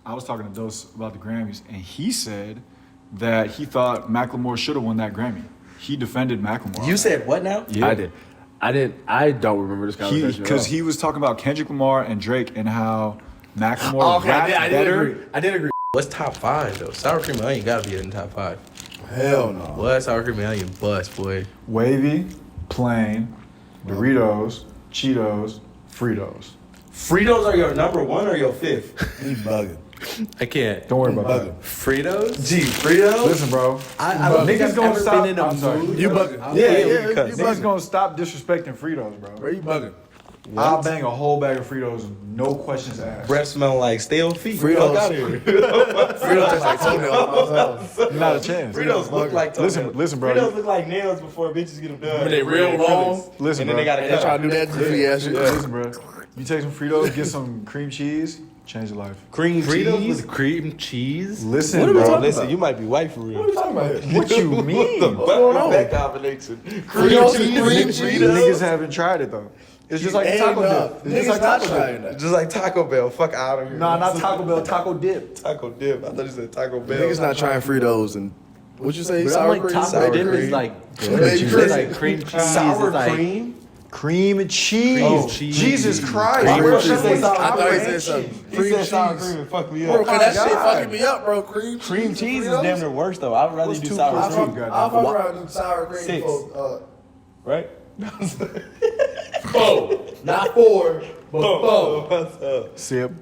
I was talking to Dose about the Grammys, and he said that he thought Macklemore should have won that Grammy. He defended Macklemore. You said what now? Yeah. I don't remember this conversation. Because he was talking about Kendrick Lamar and Drake and how Macklemore rapped better. I did agree. What's top 5 though? Sour cream and onion gotta be in the top 5. Hell no. What? Sour cream and onion bust, boy. Wavy, plain, Doritos, Cheetos, Fritos. Fritos are your number 1 or your 5th? You bugging. I can't. Don't worry about that. Fritos? Gee, Fritos? Listen, bro. I don't think Niggas I've gonna ever stop. been in a I'm sorry. mood. You bugging. Yeah, you Niggas bugging. gonna stop disrespecting Fritos, bro. Where you bugging? I'll bang a whole bag of Fritos, no questions asked. Breath smell like stale feet. Fritos. Fuck out of here. Fritos taste like toenails. Not a chance. Fritos look like toenails. Listen, bro. Fritos look like nails before bitches get them done. When they real long. Listen, and then bro. they gotta They cut. try to do that goofy ass shit. Listen, bro. You take some Fritos, get some cream cheese, change your life. Cream Fritos cheese. with cream cheese? Listen, What are we bro. talking Listen, about? you might be white for real. What are you talking about here? What you mean? What's going on? that combination? Fritos and cream cheese? Niggas haven't tried it though. It's just like Taco Dip. It's just like not Taco trying Dip. that. Just like Taco Bell. Fuck out of here. Nah, not Taco Bell, Taco Dip. Taco Dip. I thought you said Taco Bell. Niggas not trying Fritos and what you say? But I'm Sour like cream? Taco Sour Dip cream? is like Baby good. It's cream. like cream cheese. sour is like, cream. Cream and cheese. Oh, cheese. Jesus Christ. Cream Bro, and cheese. that's what I thought he sour said something. He Cream said sour cheese. cream and fuck me Bro, up. cause that shit God. fucking me up, bro. Cream cheese is Fritos? damn near worse though. I'd rather What's do 2 sour plus cream. 2? I'll fuck around and do sour cream 6. for, Right? 4. Not 4, but 4. What's up? Sip.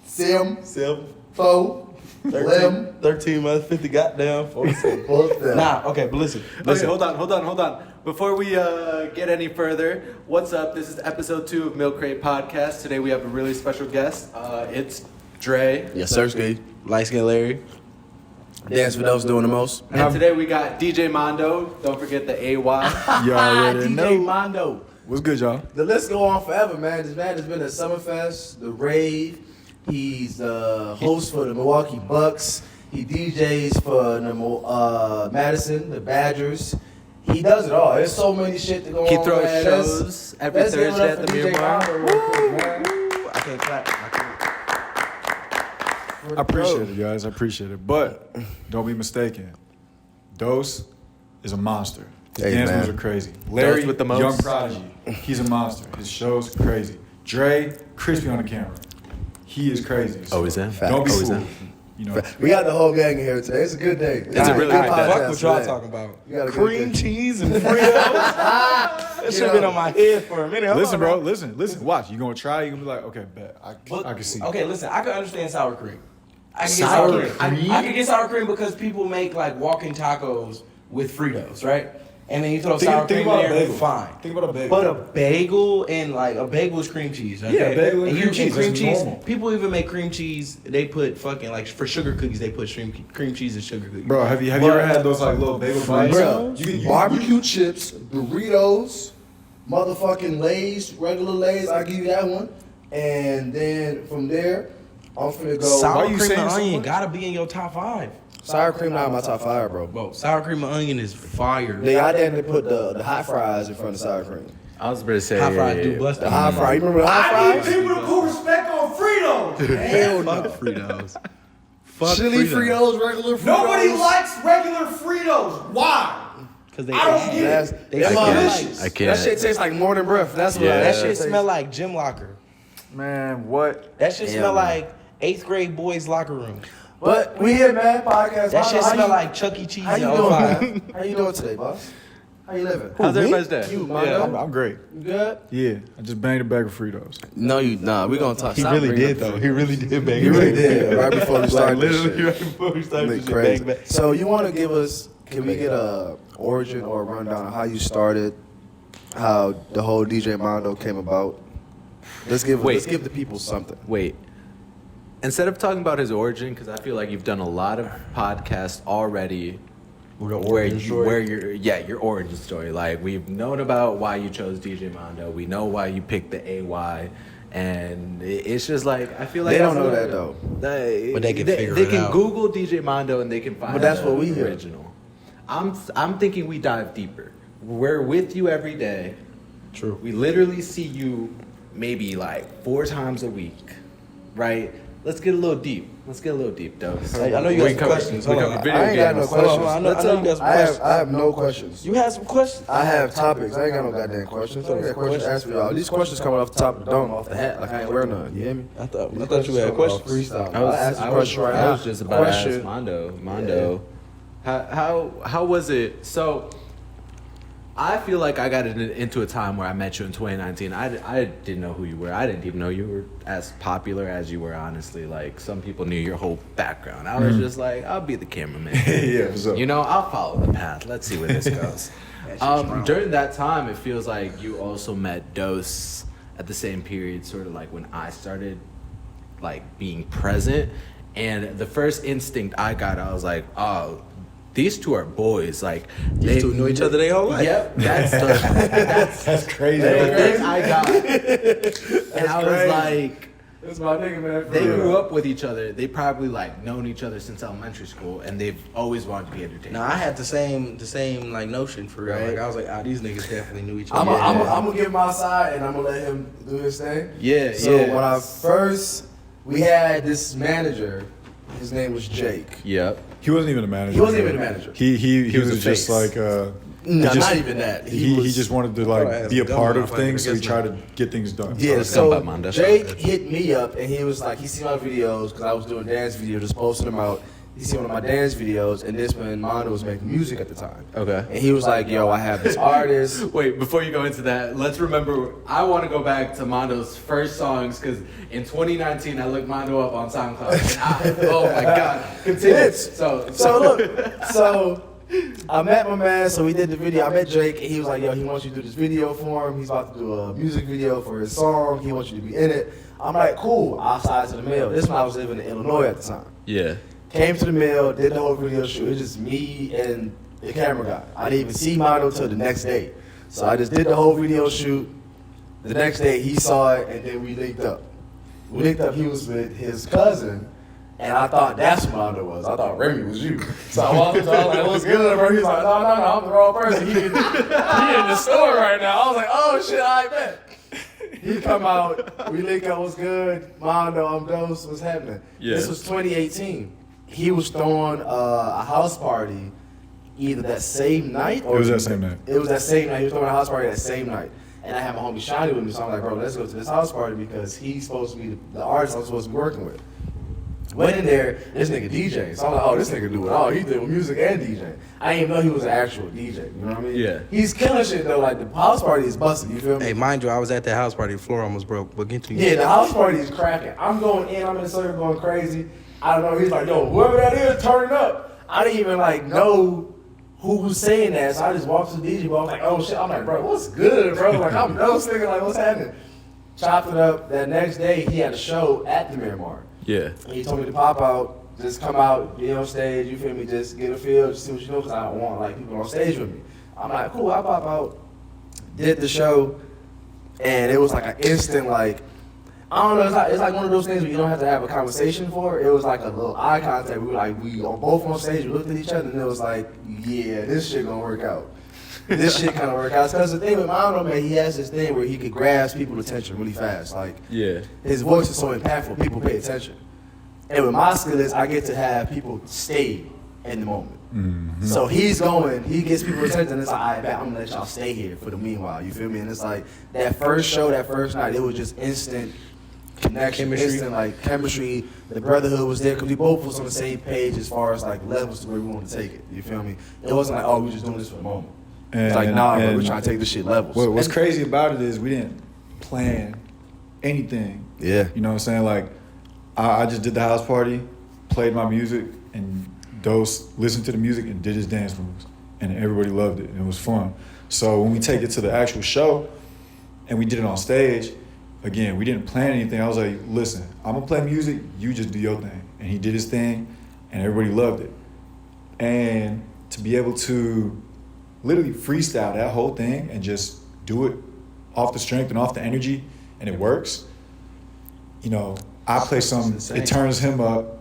Sim, 7, 4, 13, 13 months, 50 goddamn, 47. fuck that. Nah, okay, but listen. Okay, hold on. Before we get any further, what's up? This is episode 2 of Milk Crate Podcast. Today we have a really special guest. It's Dre. Yes, sir, Ski. Light skin Larry. Dance for those doing the most. And today we got DJayMando. Don't forget the AY. Y'all already know. DJayMando. What's good, y'all? The list go on forever, man. This man has been at Summerfest, the Rave. He's the host for the Milwaukee Bucks. He DJs for the Madison, the Badgers. He does it all. There's so many shit to go He on. throws man. shows every Let's give it Thursday up at for the DJ Miramar. Mando real quick, man. I can't clap. I appreciate it, guys. I appreciate it. But don't be mistaken. Dose is a monster. His Hey, dance man. moves are crazy. Larry, with the most. young prodigy. He's a monster. His show's crazy. Dre, crispy on the camera. He is crazy. So Oh, is that? Don't be Facts. fooled. You know, We got the whole gang in here today. It's a good day. It's a really Good good day. podcast Fuck what y'all today. talking about. You got a good Cream day. cheese and Fritos. That shit been on my head for a minute. Hold listen, on, bro. Listen. Watch. You gonna try? You gonna be like, okay, bet. I can see. Okay, listen, I can understand sour cream. I can get Sour sour cream. cream? I can get sour cream because people make like walking tacos with Fritos, right? And then you throw Think- sour think cream about in a there, bagel. fine. Think about a bagel. But a bagel and like a bagel is cream cheese, okay? Yeah, bagel and you cream get cheese, cream that's cheese. normal. People even make cream cheese. They put fucking like for sugar cookies. They put cream cheese and sugar cookies. Bro, have you ever had those like little bagel bites? Bro, You barbecue chips, Doritos, motherfucking Lay's, regular Lay's. I give you that one. And then from there, I'm finna go. Why Sour you cream saying and so onion much? gotta be in your top 5. Sour cream not in my top 5, bro. Bro, sour cream and onion is fire. They out there and they put the hot fries in front of sour cream. I was about to say. Hot fries do bust The hot fry. You remember the hot fries? people to put respect on Fritos. Hell no. Fuck Fritos. Fuck Chili Fritos, regular Fritos. Nobody likes regular Fritos. Why? Cause they I don't get That's, it. They that smell motherfucker- I can't. That shit tastes like morning breath. That's what Yeah. that that shit tastes. smell like gym locker. Man, what? That shit Yeah, smell man. like 8th grade boys locker room. But we here, man. Podcast. That shit How smell you- like Chuck E. Cheese How in you 05. doing? How you doing today, boss? How you living? How's everybody's day? You, Yeah. Mando? I'm great. You good? Yeah, I just banged a bag of Fritos. No, you nah. We gonna talk. He really did though. He really did bang. He really did. Right before we started this Literally shit. right before we started Like this shit. crazy. Bang, bang. So you want to give us? Can we get a origin or a rundown of how you started, how the whole DJayMando came about? Let's give the people something. Wait. Instead of talking about his origin, because I feel like you've done a lot of podcasts already where your origin story. Like, we've known about why you chose DJayMando. We know why you picked the AY. And it's just like, I feel like They don't that's know a- that, though. But they can figure they it can out. Google DJayMando and they can find But that's the what we hear. original. I'm thinking we dive deeper. We're with you every day. True. We literally see you maybe like 4 times a week, right? let's get a little deep. Let's get a little deep, though. Hey, I know you got some questions. We Hold covered on. video I ain't got games. no questions. I know you got some questions. I have no questions. You had some questions? I have topics. I ain't got no goddamn questions. I got questions to ask for y'all. These questions coming off the top of the dome, off the hat. Like I ain't wear none. You hear me? I thought you had questions. Freestyle. I was, I'll ask you I a was, question right I now. was just about to ask Question. Mando. How was it? So, I feel like I got into a time where I met you in 2019. I didn't know who you were. I didn't even know you were as popular as you were, honestly. Like, some people knew your whole background. I was just like, I'll be the cameraman. Yeah, for sure. You know, I'll follow the path. Let's see where this goes. During that time, it feels like you also met Dose at the same period, sort of like when I started, like, being present. And the first instinct I got, I was like, oh, these two are boys. Like, These two knew each other their whole life. Yep, that's crazy. the thing I got. And I was like, That's my nigga, man. they grew up with each other. They probably like known each other since elementary school, and they've always wanted to be entertained. No, I had the same like notion for real. Right. Like I was like, these niggas definitely knew each I'm other. gonna give my side and I'm gonna let him do his thing. Yeah, So yeah. when we had this manager, his name was Jake. Yep. He wasn't even a manager. He wasn't even a manager. He was was a just face. like No, just- not even that. he just wanted to thought I like had be a some part gum of in my things, so he pocket. tried to get things done. Yeah, Let's so come back, Mando. Jake hit me up and he was like, he seen my videos because I was doing dance videos, just posting them out. He seen one of my dance videos, and this when Mando was making music at the time. Okay. And he was like, yo, I have this artist. Wait, before you go into that, let's remember, I want to go back to Mondo's first songs, because in 2019, I looked Mondo up on SoundCloud. And oh my God. Continue. It's- So So I met my man, so we did the video. I met Drake, and he was like, yo, he wants you to do this video for him. He's about to do a music video for his song. He wants you to be in it. I'm like, cool. I'll slide to the mail. This when I was living in Illinois at the time. yeah. Came to the mail, did the whole video shoot. It was just me and the camera guy. I didn't even see Mando till the next day. So I just did the whole video shoot. The next day he saw it, and then we linked up. We linked up, he was with his cousin, and I thought that's what Mando was. I thought Remy was you. So I walked up to him, I was like, what's good, bro? He was like, no, I'm the wrong person. He in the store right now. I was like, oh shit, I bet. He come out, we link up, what's good? Mando, I'm Dose, what's happening? Yeah. This was 2018. He was throwing a house party either that same night or It was that same night. It was that same night. He was throwing a house party that same night. And I had my homie Shiny with me, so I'm like, bro, let's go to this house party because he's supposed to be the artist I'm supposed to be working with. Went in there, this nigga DJ. So I'm like, oh, this nigga do it all. He did music and DJ. I didn't even know he was an actual DJ. You know what I mean? Yeah. He's killing shit though. Like the house party is busted. You feel me? Hey, mind you, I was at that house party. The floor almost broke. But get to you. Yeah, the house party is cracking. I'm going in, I'm in the circle going crazy. I don't know. He's like, yo, whoever that is, turn it up. I didn't even like know who was saying that, so I just walked to the DJ. But I was like, oh shit. I'm like, bro, what's good, bro? Like, I'm Dose nigga. Like, what's happening? Chopped it up. That next day, he had a show at the Miramar. Yeah. And he told me to pop out, just come out, be on stage. You feel me? Just get a feel, just see what you know, because I don't want like people on stage with me. I'm like, cool. I pop out, did the show, and it was like an instant like. I don't know, it's like one of those things where you don't have to have a conversation for. It was like a little eye contact. We were both on stage, we looked at each other, and it was like, yeah, this shit gonna work out. This shit gonna work out. Because the thing with Mando, man, he has this thing where he could grasp people's attention really fast. Like, Yeah. his voice is so impactful, people pay attention. And with my skill is I get to have people stay in the moment. Mm-hmm. So he gets people's attention, and it's like, all right, I'm gonna let y'all stay here for the meanwhile, you feel me? And it's like, that first show, that first night, it was just instant connection, Chemistry. instant like chemistry. The brotherhood was there because we both was on the same page as far as like levels to where we wanted to take it. You feel me? It wasn't like, oh, we just doing this for the moment. It's like, nah, bro, we're trying to take this shit levels. What's crazy about it is we didn't plan anything. Yeah. You know what I'm saying? Like, I just did the house party, played my music, and Dose listened to the music and did his dance moves. And everybody loved it, and it was fun. So when we take it to the actual show, and we did it on stage, again, we didn't plan anything. I was like, listen, I'm gonna play music, you just do your thing. And he did his thing, and everybody loved it. And to be able to literally freestyle that whole thing and just do it off the strength and off the energy, and it works, you know, I play something, it turns him up,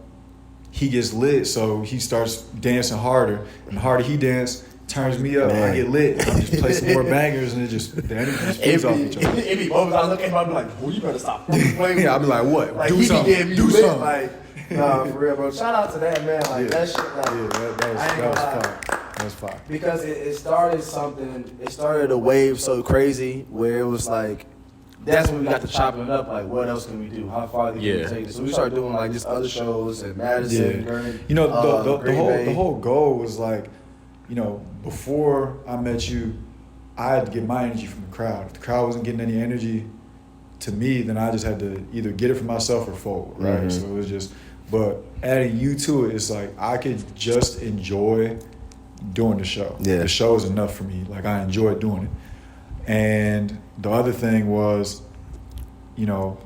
he gets lit, so he starts dancing harder, and the harder he dances, turns me up. Man. I get lit. I just play some more bangers, and the energy just feeds off each other. It be moments I look at him, I be like, well, you better stop fucking playing. Yeah, I'll be like, what? Like, do he something. be getting me Do lit, something. like, nah, for real, bro. Shout out to that, man. Like, that shit, like, Yeah, that was fire. That was fire. because it started something, it started a wave so crazy where it was like, that's when we got to chopping it up, like, what else can we do? How far can we take this? So we started doing, like, just other shows in Madison, Vernon, You know, the Green Bay. whole goal was like, you know, before I met you, I had to get my energy from the crowd. If the crowd wasn't getting any energy to me, then I just had to either get it for myself or fold, right? Mhm. So it was just, but adding you to it, it's like I could just enjoy doing the show. Yeah. The show is enough for me. Like, I enjoy doing it. And the other thing was, you know,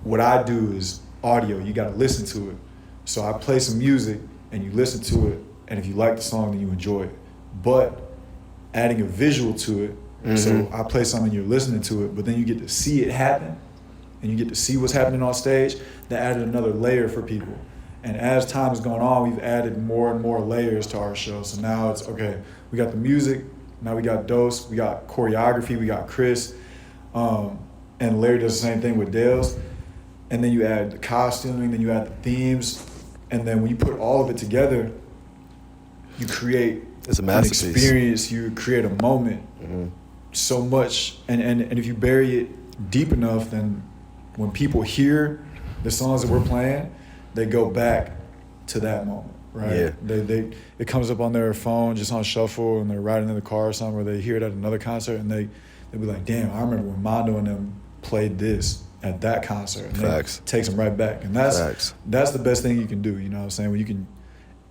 what I do is audio. You got to listen to it. So I play some music and you listen to it, and if you like the song, then you enjoy it. But adding a visual to it, so I play something, you're listening to it, but then you get to see it happen, and you get to see what's happening on stage. That added another layer for people. And as time has gone on, we've added more and more layers to our show. So now it's, okay, we got the music, now we got Dose, we got choreography, we got Chris, and Larry does the same thing with Dale's. And then you add the costuming, then you add the themes, and then when you put all of it together, you create It's a an masterpiece. experience, you create a moment. So much, and if you bury it deep enough, then when people hear the songs that we're playing, they go back to that moment, right? Yeah. They it comes up on their phone just on shuffle, and they're riding in the car or something, or they hear it at another concert, and they'll be like, damn, I remember when Mando and them played this at that concert. And Facts. it takes them right back. And that's the best thing you can do, you know what I'm saying? When you can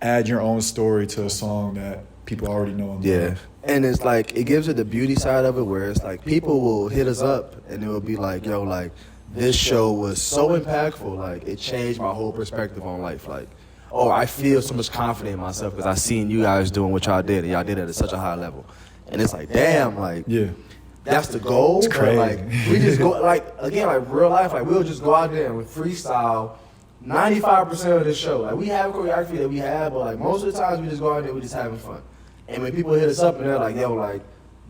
add your own story to a song that people already know and Yeah. love. And it's like, it gives it the beauty side of it where it's like people will hit us up and it will be like, yo, like, this show was so impactful. Like, it changed my whole perspective on life. Like, oh, I feel so much confidence in myself because I seen you guys doing what y'all did, and y'all did it at such a high level. And it's like, damn, like, Yeah. that's the goal. It's But crazy. like, we just go, like, again, like real life, like, we'll just go out there and freestyle 95% of the show. Like, we have choreography that we have, but like most of the times we just go out there, we just having fun. And when people hit us up and they're like, yo, like,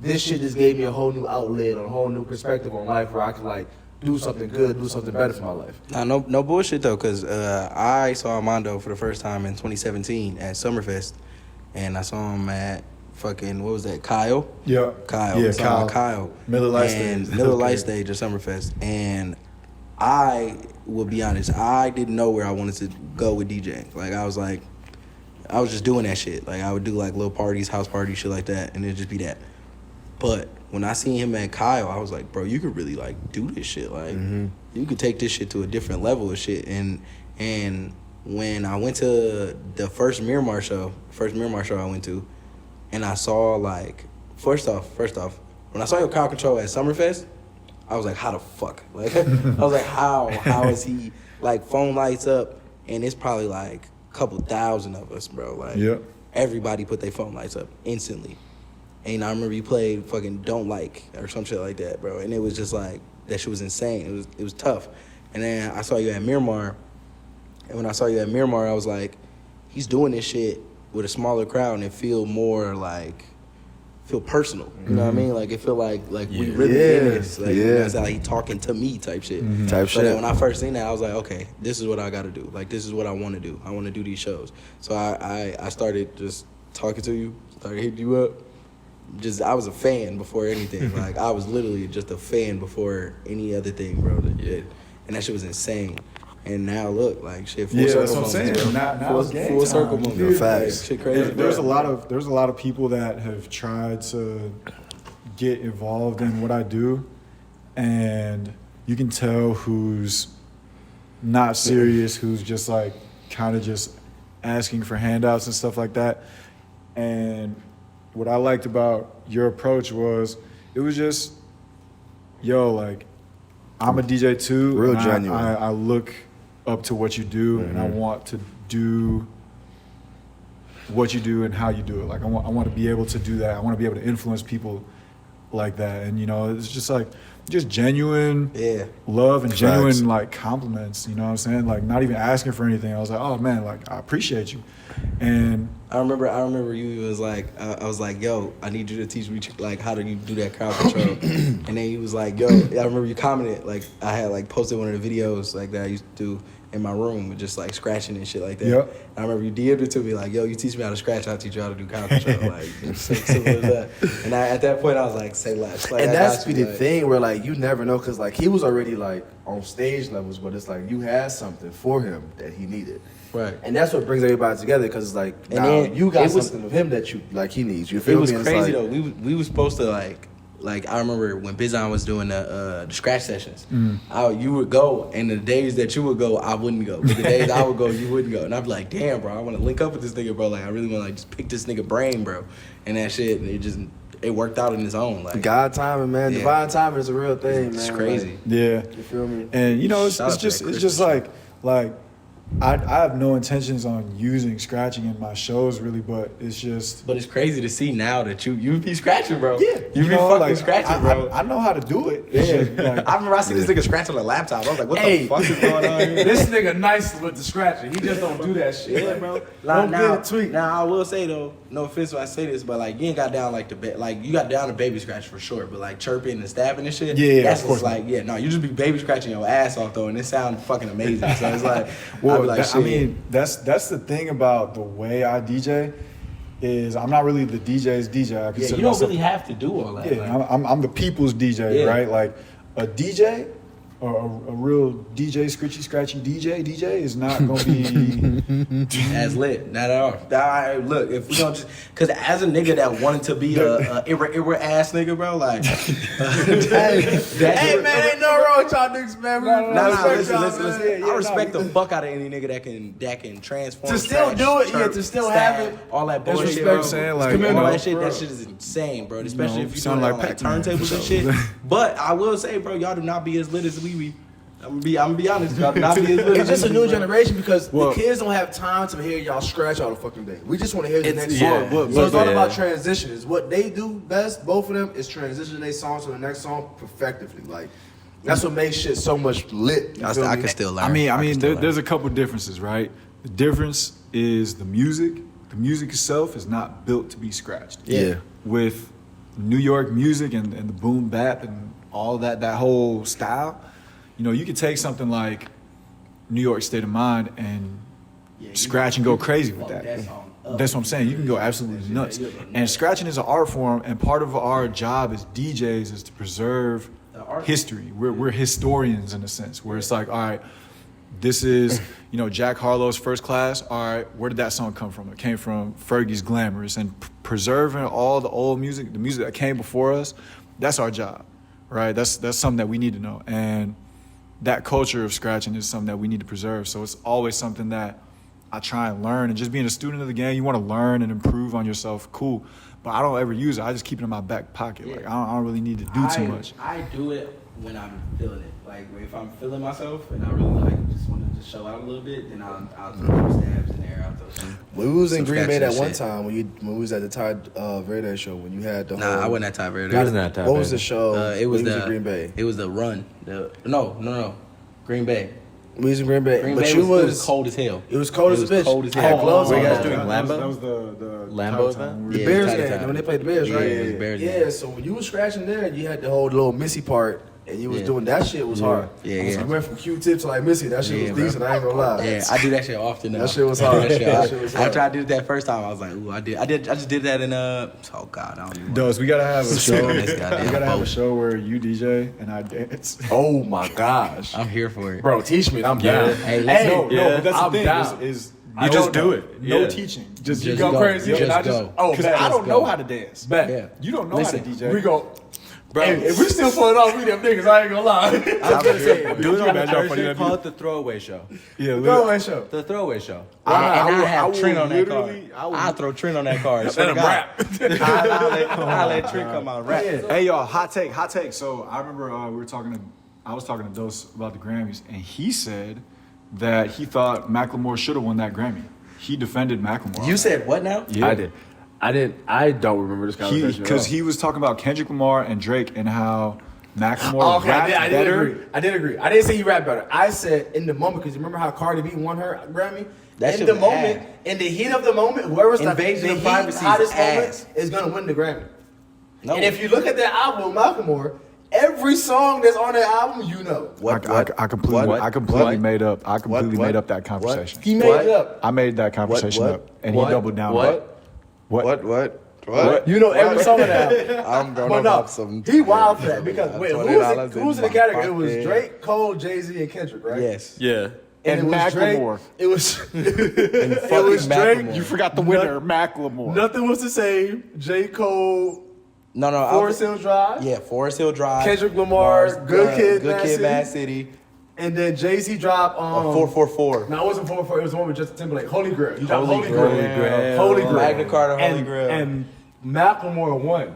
this shit just gave me a whole new outlet, a whole new perspective on life where I can like do something good, do something better for my life. Nah, no bullshit though, cause I saw Mando for the first time in 2017 at Summerfest, and I saw him at fucking, what was that, Kyle? Yeah. Kyle. Yeah, Saw Kyle. Kyle. Miller Lite And Stage. Miller Lite Okay. Stage at Summerfest, and I will be honest, I didn't know where I wanted to go with DJing. Like, I was just doing that shit. Like, I would do like little parties, house parties, shit like that, and it'd just be that. But when I seen him at Kyle, I was like, bro, you could really like do this shit. Like, you could take this shit to a different level of shit. And when I went to the first Miramar show I went to, and I saw like, first off, when I saw your Kyle Control at Summerfest, I was like, how the fuck? Like, I was like, how is he like phone lights up, and it's probably like a couple thousand of us, bro. Like, Yeah. everybody put their phone lights up instantly. And I remember you played fucking Don't Like or some shit like that, bro. And it was just like, that shit was insane. It was tough. And then I saw you at Miramar. And when I saw you at Miramar, I was like, he's doing this shit with a smaller crowd and it feel personal. You know what I mean? Like, it feel like we really in this. Like, you know, it's like he talking to me type shit. Type So shit. then when I first seen that, I was like, okay, this is what I got to do. Like, this is what I want to do. I want to do these shows. So I started just talking to you, started hitting you up. I was a fan before anything. Like, I was literally just a fan before any other thing, bro. And that shit was insane. And now look, like, shit, full Yeah, circle that's what I'm saying. moments, bro. Now it's game full time. circle You moments. feel me? Facts. Shit crazy. There's a lot of people that have tried to get involved in what I do, and you can tell who's not serious, who's just like kind of just asking for handouts and stuff like that. And what I liked about your approach was, it was just, yo, like, I'm a DJ too. Real and genuine. I look up to what you do, and I want to do what you do and how you do it. Like, I want to be able to do that. I want to be able to influence people like that. And, you know, it's just like, just genuine Yeah. love and Facts. genuine, like, compliments, you know what I'm saying? Like, not even asking for anything. I was like, oh, man, like, I appreciate you. And I remember you was like, I was like, yo, I need you to teach me, like, how do you do that crowd control? And then he was like, yo, I remember you commented, like, I had, like, posted one of the videos, like, that I used to do in my room with just, like, scratching and shit like that. Yep. And I remember you DM'd it to me, like, yo, you teach me how to scratch, I'll teach you how to do crowd control. Like, just simple as that. And at that point, I was like, say less. Like, And I that's got you, the like- thing where like you never know, cause like he was already like on stage levels, but it's like you had something for him that he needed. Right. And that's what brings everybody together, cause it's like And now then you got it was- something of him that you like he needs. You It feel was me? And it's crazy like- though. We was supposed to like I remember when Bizon was doing the scratch sessions. You would go, and the days that you would go, I wouldn't go. But the days I would go, you wouldn't go. And I'd be like, damn, bro, I want to link up with this nigga, bro. Like I really want to like just pick this nigga brain, bro. And that shit, and it worked out in its own. Like God timing, man. Yeah. Divine timing is a real thing, man. it's crazy. yeah. Like, you feel me? And, you know, Shout out to it's that just like I have no intentions on using scratching in my shows, really, but it's just... But it's crazy to see now that you be scratching, bro. Yeah, you be know, fucking like, scratching, bro. I know how to do it. It's just, like, I remember I seen this nigga scratching on a laptop. I was like, what Hey. the fuck is going on here? This nigga nice with the scratching. He just don't do that shit. Yeah, bro. Don't now, get it tweaked. now I will say though, no offense when I say this, but like you ain't got down like like you got down to baby scratch for sure, but like chirping and stabbing and shit. Yeah, that's of course just like no, you just be baby scratching your ass off though, and it sounds fucking amazing. So it's like, well, I be like, I shit. mean, that's the thing about the way I DJ is I'm not really the DJ's DJ. I yeah, consider you don't myself- really have to do all that. Yeah, like, I'm the people's DJ, Yeah. right? Like a DJ or a real DJ, scratchy DJ is not gonna be. as lit, not at all. Look, if we don't just, cause as a nigga that wanted to be a irre ass nigga, bro, like, Hey man, ain't no wrong with y'all niggas, man. We Nah, respect listen, y'all, listen. man. I respect the fuck out of any nigga that can transform. To still scratch, do it, yeah, chirp, to still stab, have it. all that That's bullshit, respect. bro. I'm saying, It's like, commendable. you know, that shit, bro. that shit is insane, bro. Especially if you do sound it like on like Pac-Man or turntables and something. shit. But I will say, bro, y'all do not be as lit as we be. I'm gonna be honest, y'all do not be as lit. It's as just a we new be, bro. generation because Well- the kids don't have time to hear y'all scratch all the fucking day. We just want to hear the It's- next yeah, song. but- So it's all yeah. about transition. It's what they do best, both of them, is transition their song to the next song perfectively. Like, that's what makes shit so much lit. You feel I me? can still learn. I mean, can still learn. there's a couple differences, right? The difference is the music. The music itself is not built to be scratched. Yeah. With New York music and the boom bap and all that whole style, you know, you could take something like New York State of Mind and scratch and go crazy with that. That's what I'm saying. You can go absolutely nuts. And scratching is an art form, and part of our job as DJs is to preserve history. We're historians in a sense, where it's like, all right, this is, you know, Jack Harlow's First Class. All right, where did that song come from? It came from Fergie's Glamorous. And preserving all the old music, the music that came before us, that's our job, right? That's something that we need to know. And that culture of scratching is something that we need to preserve. So it's always something that I try and learn. And just being a student of the game, you want to learn and improve on yourself, cool. But I don't ever use it. I just keep it in my back pocket. Like, I don't really need to do too much. I do it when I'm feeling it. Like if I'm feeling myself and I really like just want to just show out a little bit, then I'll throw some stabs in there. I'll throw some. When we was in some Green Bay scratching that one shit. time when we was at the Tide Verde show when you had the Nah, whole, I wasn't at Ty Verde. I wasn't at Ty What was Verde. the show? It was when you the in Green Bay. It was the run. No. Green Bay. We was in Green Bay, Green but Bay you was, it was cold as hell. It was cold as a bitch. Cold as I had hell. gloves Were on. you guys doing That Lambo? was the Lambo title event? time. The Yeah, Bears tight game time. when they played the Bears, Yeah, right? it was the Bears Yeah, game. so when you was scratching there, you had the whole little Missy part, and you was Yeah. doing that shit was hard. Yeah. So you went from Q-tip to like Missy. That shit Yeah, was bro. decent. I ain't gonna lie. Yeah, I do that shit often now. That shit was I do hard. that shit. That shit was hard. After I did it that first time, I was like, ooh, I just did that in oh god, I don't even. Dose, we gotta have a show. This We goddamn gotta have a boat. show where you DJ and I dance. Oh my gosh, I'm here for it. bro, teach me. I'm down. Hey, let's No, go. but that's I'm the thing. down. Is I You just don't do know. it. no Yeah. teaching. Just You go. go crazy, Just and I just go. Because bet. I don't go. know how to dance. Bet. Yeah. You don't know Listen, how to DJ. We go. Bro, Hey, if we still pulling off, we them niggas. I ain't gonna lie. I was gonna say, do it you on imagine how funny Thursday. that'd Call be? it the throwaway show. Yeah, Go look. away, show. The throwaway show. And I will- have will Trent on that card. literally- I will- I'll throw Trent on that card. Let him rap. I'll let Trent come out and rap. Hey y'all, hot take. So I remember I was talking to Dose about the Grammys, and he said that he thought Macklemore should have won that Grammy. He defended Macklemore. You said what now? Yeah. I did. I don't remember this conversation. Because he was talking about Kendrick Lamar and Drake and how Macklemore Oh, okay, rapped I did better. agree. I didn't say he rapped better. I said in the moment, because you remember how Cardi B won her Grammy? That In shit the was moment, ass. in the heat of the moment, whoever's the Invasion of heat, Privacy's hottest ass. moment is gonna win the Grammy. No. And if you look at that album, Macklemore, every song that's on that album, you know. I completely made up that conversation. He made it up. I made that conversation What? up, and he doubled down. on it. What? You know every song on that album. I'm But gonna no, pop some. he wild for that because wait, $20 who was in the my category? It was pocket. Drake, Cole, Jay-Z, and Kendrick, right? Yes. Yeah. And it was Macklemore. Drake. It was it fucking was Drake. Macklemore. You forgot the winner, Macklemore. Nothing was the same. J. Cole, No. Forest Hill Drive. Yeah, Forest Hill Drive. Kendrick Lamar, Good Kid, Mad City. And then Jay-Z dropped 444. No, it wasn't 444. It was the one with Justin Timberlake. Holy Grail. He dropped Holy Holy Grail. Grail. Holy Grail. Magna Carta, Holy and, Grail. And Macklemore won.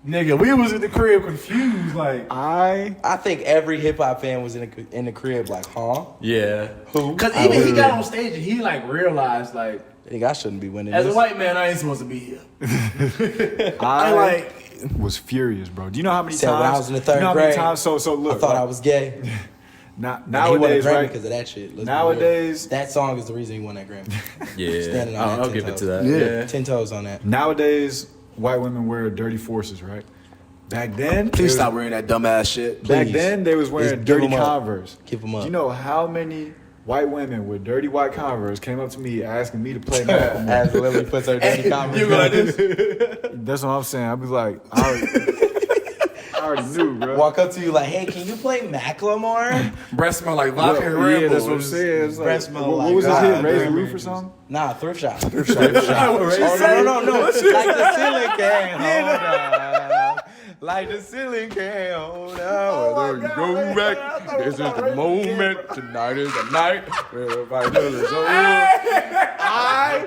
Nigga, we was at the crib confused. Like, I think every hip hop fan was in the crib like, huh? Yeah. Who? because even he got on stage and he like realized like, I think I shouldn't be winning as this. a white man, I ain't supposed to be here. I like was furious, bro. Do you know how many Said times? when I was in the third you know how many grade, times? So look. I thought like, I was gay. Nowadays, Grammy right? because of that shit. Let's be Nowadays- real. that song is the reason he won that Grammy. Yeah. Standing on that I'll 10 give it toes. to that. Yeah. 10 toes on that. Nowadays, white women wear dirty forces, right? Back then, please stop wearing that dumbass shit. Back Please. then, they was wearing Just give dirty 'em up. Converse. Give 'em up. Do you know how many white women with dirty white Converse came up to me asking me to play Macklemore? As Lily puts her dirty comments. You go like this. That's what I'm saying. I was like, I already knew, bro. Walk up to you like, hey, can you play Macklemore? Breath smell like vodka and Red Yeah, Bull. that's what I'm saying. It's Breath like, smell what like was his hit? God, Raise the damn roof it. or something? Nah, thrift shop. What Oh, no. Like the ceiling can hold up. Like the ceiling can hold up. Whether you go back, this is the moment. Tonight is the night. I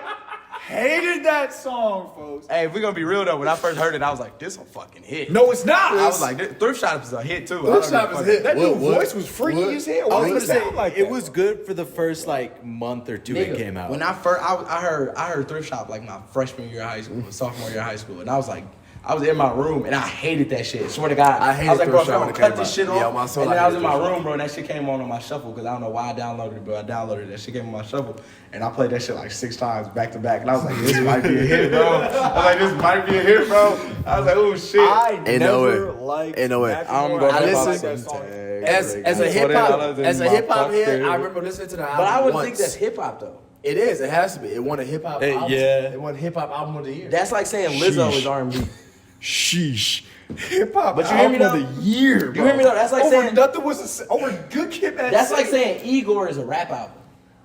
hated that song, folks. Hey, if we're gonna be real though, when I first heard it, I was like, this a fucking hit. No, it's not. I was like, thrift shop is a hit too. Thrift shop is a hit. that What, new what? voice was freaky as hell. I Why was did gonna it say sound like it that? was good for the first like month or two it came out. When I first, I heard thrift shop like my freshman year of high school, sophomore year of high school, and I was like, I was in my room and I hated that shit. Swear to God, I hated was like, bro, thrift shop if I'm when gonna it cut came this out. shit off. Yeah, on my soul, and then I I was in hated my thrift room, bro, and that shit came on my shuffle because I don't know why I downloaded it, but I downloaded it. That shit came on my shuffle, and I played that shit like 6 times back to back, and I was like, this might be a hit, bro. I was like, this might be a hit, bro. I was like, oh shit. I Ain't no never way. liked Ain't no way. Macklemore. I'm gonna I pop listen- some tags. As a hip hop head, I remember listening to the album. But I would once. think that's hip hop though. It is. It has to be. It won a hip hop. album. yeah. It won hip hop album of the year. That's like saying Lizzo Sheesh. is R&B. Sheesh. Hip hop But you hear me album of the year, bro. You hear me though? That's like over saying nothing was over Good Kid, Mad that's like City. saying Igor is a rap album.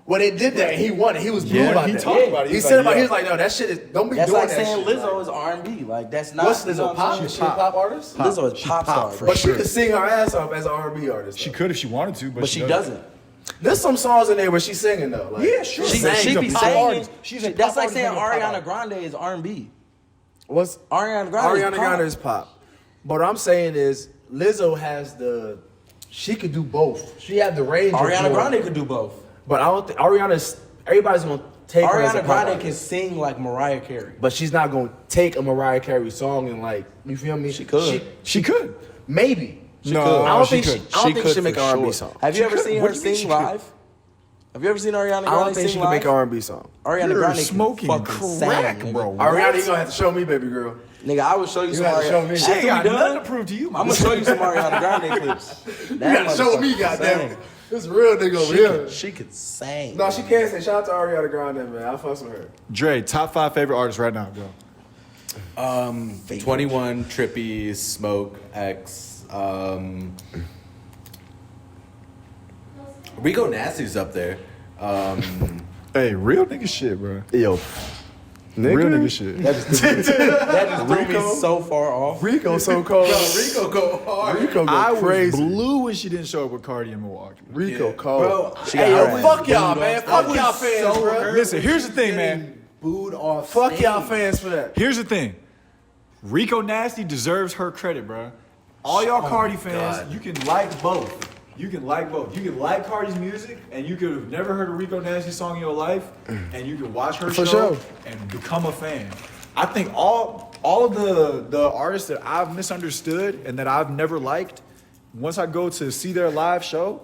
When they did that, he won it. He was blue Yeah, about he that. talked about it. He He's said like, about. yeah. He was like, no, that shit is. Don't be That's doing like that saying shit. Lizzo Like, is R&B. Like that's not. what's you know Lizzo? what I'm Pop? saying? Is she a pop artist? Lizzo is pop star, for bro. But she could sing her ass off as an R&B artist. She though. could if she wanted to, But she doesn't. There's some songs in there where she's singing though. Like, Yeah, sure. She, She's she a be pop singing. artist. She's a That's pop like artist saying and a pop Ariana artist. Grande is R&B. What's Ariana Grande Ariana is pop. Grande is pop. But what I'm saying is Lizzo has the. She could do both. She had the range. of Ariana doing- Grande could do both. But I don't think Ariana's. Everybody's gonna take her as a Ariana pop Grande artist. can sing like Mariah Carey. But she's not gonna take a Mariah Carey song and like, you feel me? She could. She could. Maybe. No, I don't she think she. could. I don't think could she should make for an R&B sure. song. Have you ever could. seen What her do you mean sing she could? live? Have you ever seen Ariana Grande I don't think sing she can live? make an R&B song. Ariana You're Grande smoking can fucking crack, sing, bro. nigga. Ariana, you gonna have to show me, baby girl. Nigga, I will show you, You some gotta Ariana. show me. She After ain't we got done, nothing to prove to you, I'm gonna show you some Ariana Grande clips. You gotta show me, goddamn. This is real nigga over here. She could sing. No, she can say. Shout out to Ariana Grande, man. I fucks with her. Dre, top 5 favorite artists right now, bro. 21, Trippy, Smoke, X. Rico Nasty's up there. Hey, real nigga shit, bro. Yo, Real nigga shit. That just threw me so far off. Rico so cold. Rico go hard. Rico go I was crazy. blue when she didn't show up with Cardi in Milwaukee. Rico cold. Bro, She Hey, got yo, her ass fuck y'all, booed man. off. Fuck y'all fans, bro. Listen, here's the thing, man. Booed off. Fuck stage. y'all fans for that. Here's the thing. Rico Nasty deserves her credit, bro. All y'all Cardi fans, God. you can like both. You can like both. You can like Cardi's music, and you could have never heard a Rico Nasty song in your life, and you can watch her For show sure. and become a fan. I think all of the artists that I've misunderstood and that I've never liked, once I go to see their live show,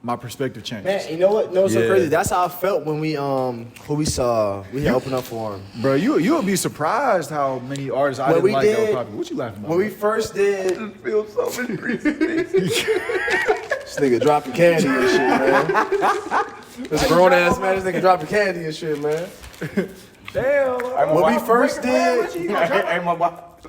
my perspective changes. Man, you know what? No, it's so Yeah. crazy. That's how I felt when we who we saw. We had opened up for him. Bro, you'll be surprised how many artists I When didn't we like that were did- popular. What you laughing about? When we first did, feel so many reasons. this nigga dropping candy and shit, man. This grown ass man, this nigga dropping candy and shit, man. Damn. When we first did,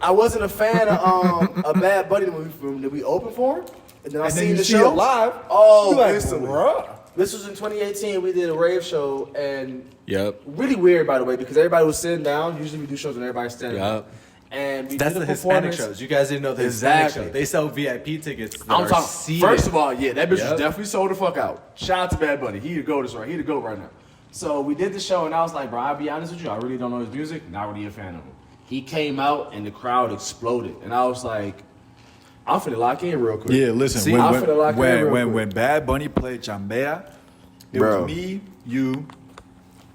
I wasn't a fan of Bad Bunny when we opened for him. And then I And then seen you the see show it live. Oh, you like, instantly. bruh. This was in 2018. We did a rave show, and Yep. really weird, by the way, because everybody was sitting down. Usually we do shows when everybody's standing Yep. up. And we That's did the a Hispanic performance. shows. You guys didn't know the Hispanic Exactly. show. They sell VIP tickets. That I'm are talking. seated. First of all, yeah, that bitch Yep. was definitely sold the fuck out. Shout out to Bad Bunny. He the GOAT right. He the GOAT right now. So we did the show, and I was like, bro, I'll be honest with you, I really don't know his music. Not really a fan of him. He came out, and the crowd exploded, and I was like, I'm finna lock in real quick. Yeah, listen. See, when I'm finna lock in real quick. when Bad Bunny played Chambea, it Bro. was me, you,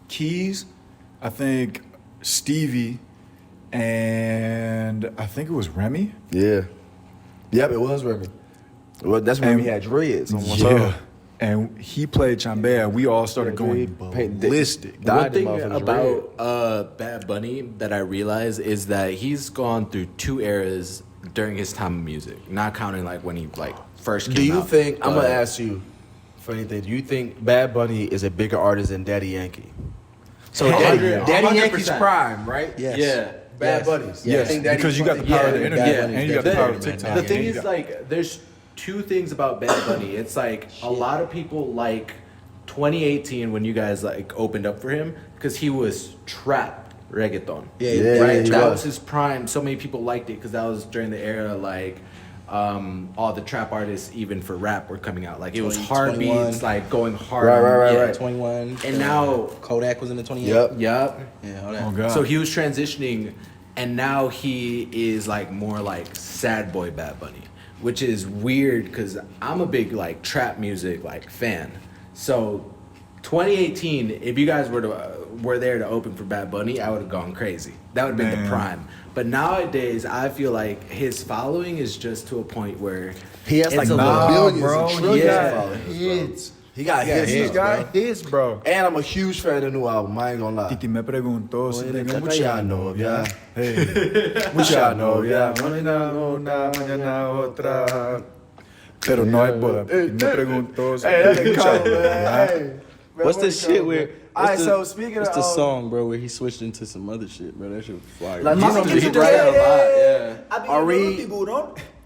Keys, I think Stevie, and I think it was Remy. Yeah. Yep, it was Remy. Well, that's when And- we had dreads on one Yeah. side. And he played Chambea. We all started going ballistic. One thing about Bad Bunny that I realize is that he's gone through two eras during his time of music, not counting like when he like first came Do you out. think, I'm But- gonna ask you for anything, do you think Bad Bunny is a bigger artist than Daddy Yankee? So Daddy 100%. Yankee's prime, right? Yes. Yeah. Bad Yes. Bunny's. Yes, I think Daddy because you got the Yankee- power of the Yeah, internet, Bad Bunny's and you got the definitely power of better, TikTok. man. The and thing you is, got- like, there's two things about Bad Bunny. It's like a lot of people like 2018 when you guys like opened up for him because he was trap reggaeton. Yeah, right. he That was. was his prime. So many people liked it because that was during the era like all the trap artists, even for rap, were coming out. Like it was 20, hard 21. beats, like going hard. Right. 21. And now, Kodak was in the 28. Yep. yup. Yeah, all that. Oh God. So he was transitioning, and now he is like more like sad boy Bad Bunny, which is weird because I'm a big like trap music like fan. So 2018, if you guys were there to open for Bad Bunny, I would have gone crazy. That would have been the Man. prime. But nowadays, I feel like his following is just to a point where He has like it's a Nah, billions bro. and He trillions got of followers, bro. hits. He got hits. He's bro. got hits, bro. And I'm a huge fan of the new album. I ain't gonna lie. Titi me preguntó si Oye, tengo ¿qué mucha ya novia? Hey, mucha novia. Mañana una, mañana otra. Pero no hay boda. Titi me preguntó si Hey, that tengo nigga mucha cold, man. novia. Hey, man, What's the what shit cold, where? man? Alright, so speaking what's of the song, bro, where he switched into some other shit, bro? That shit was fire. Like, He's Mama, he did you does that a lot, yeah. Are we?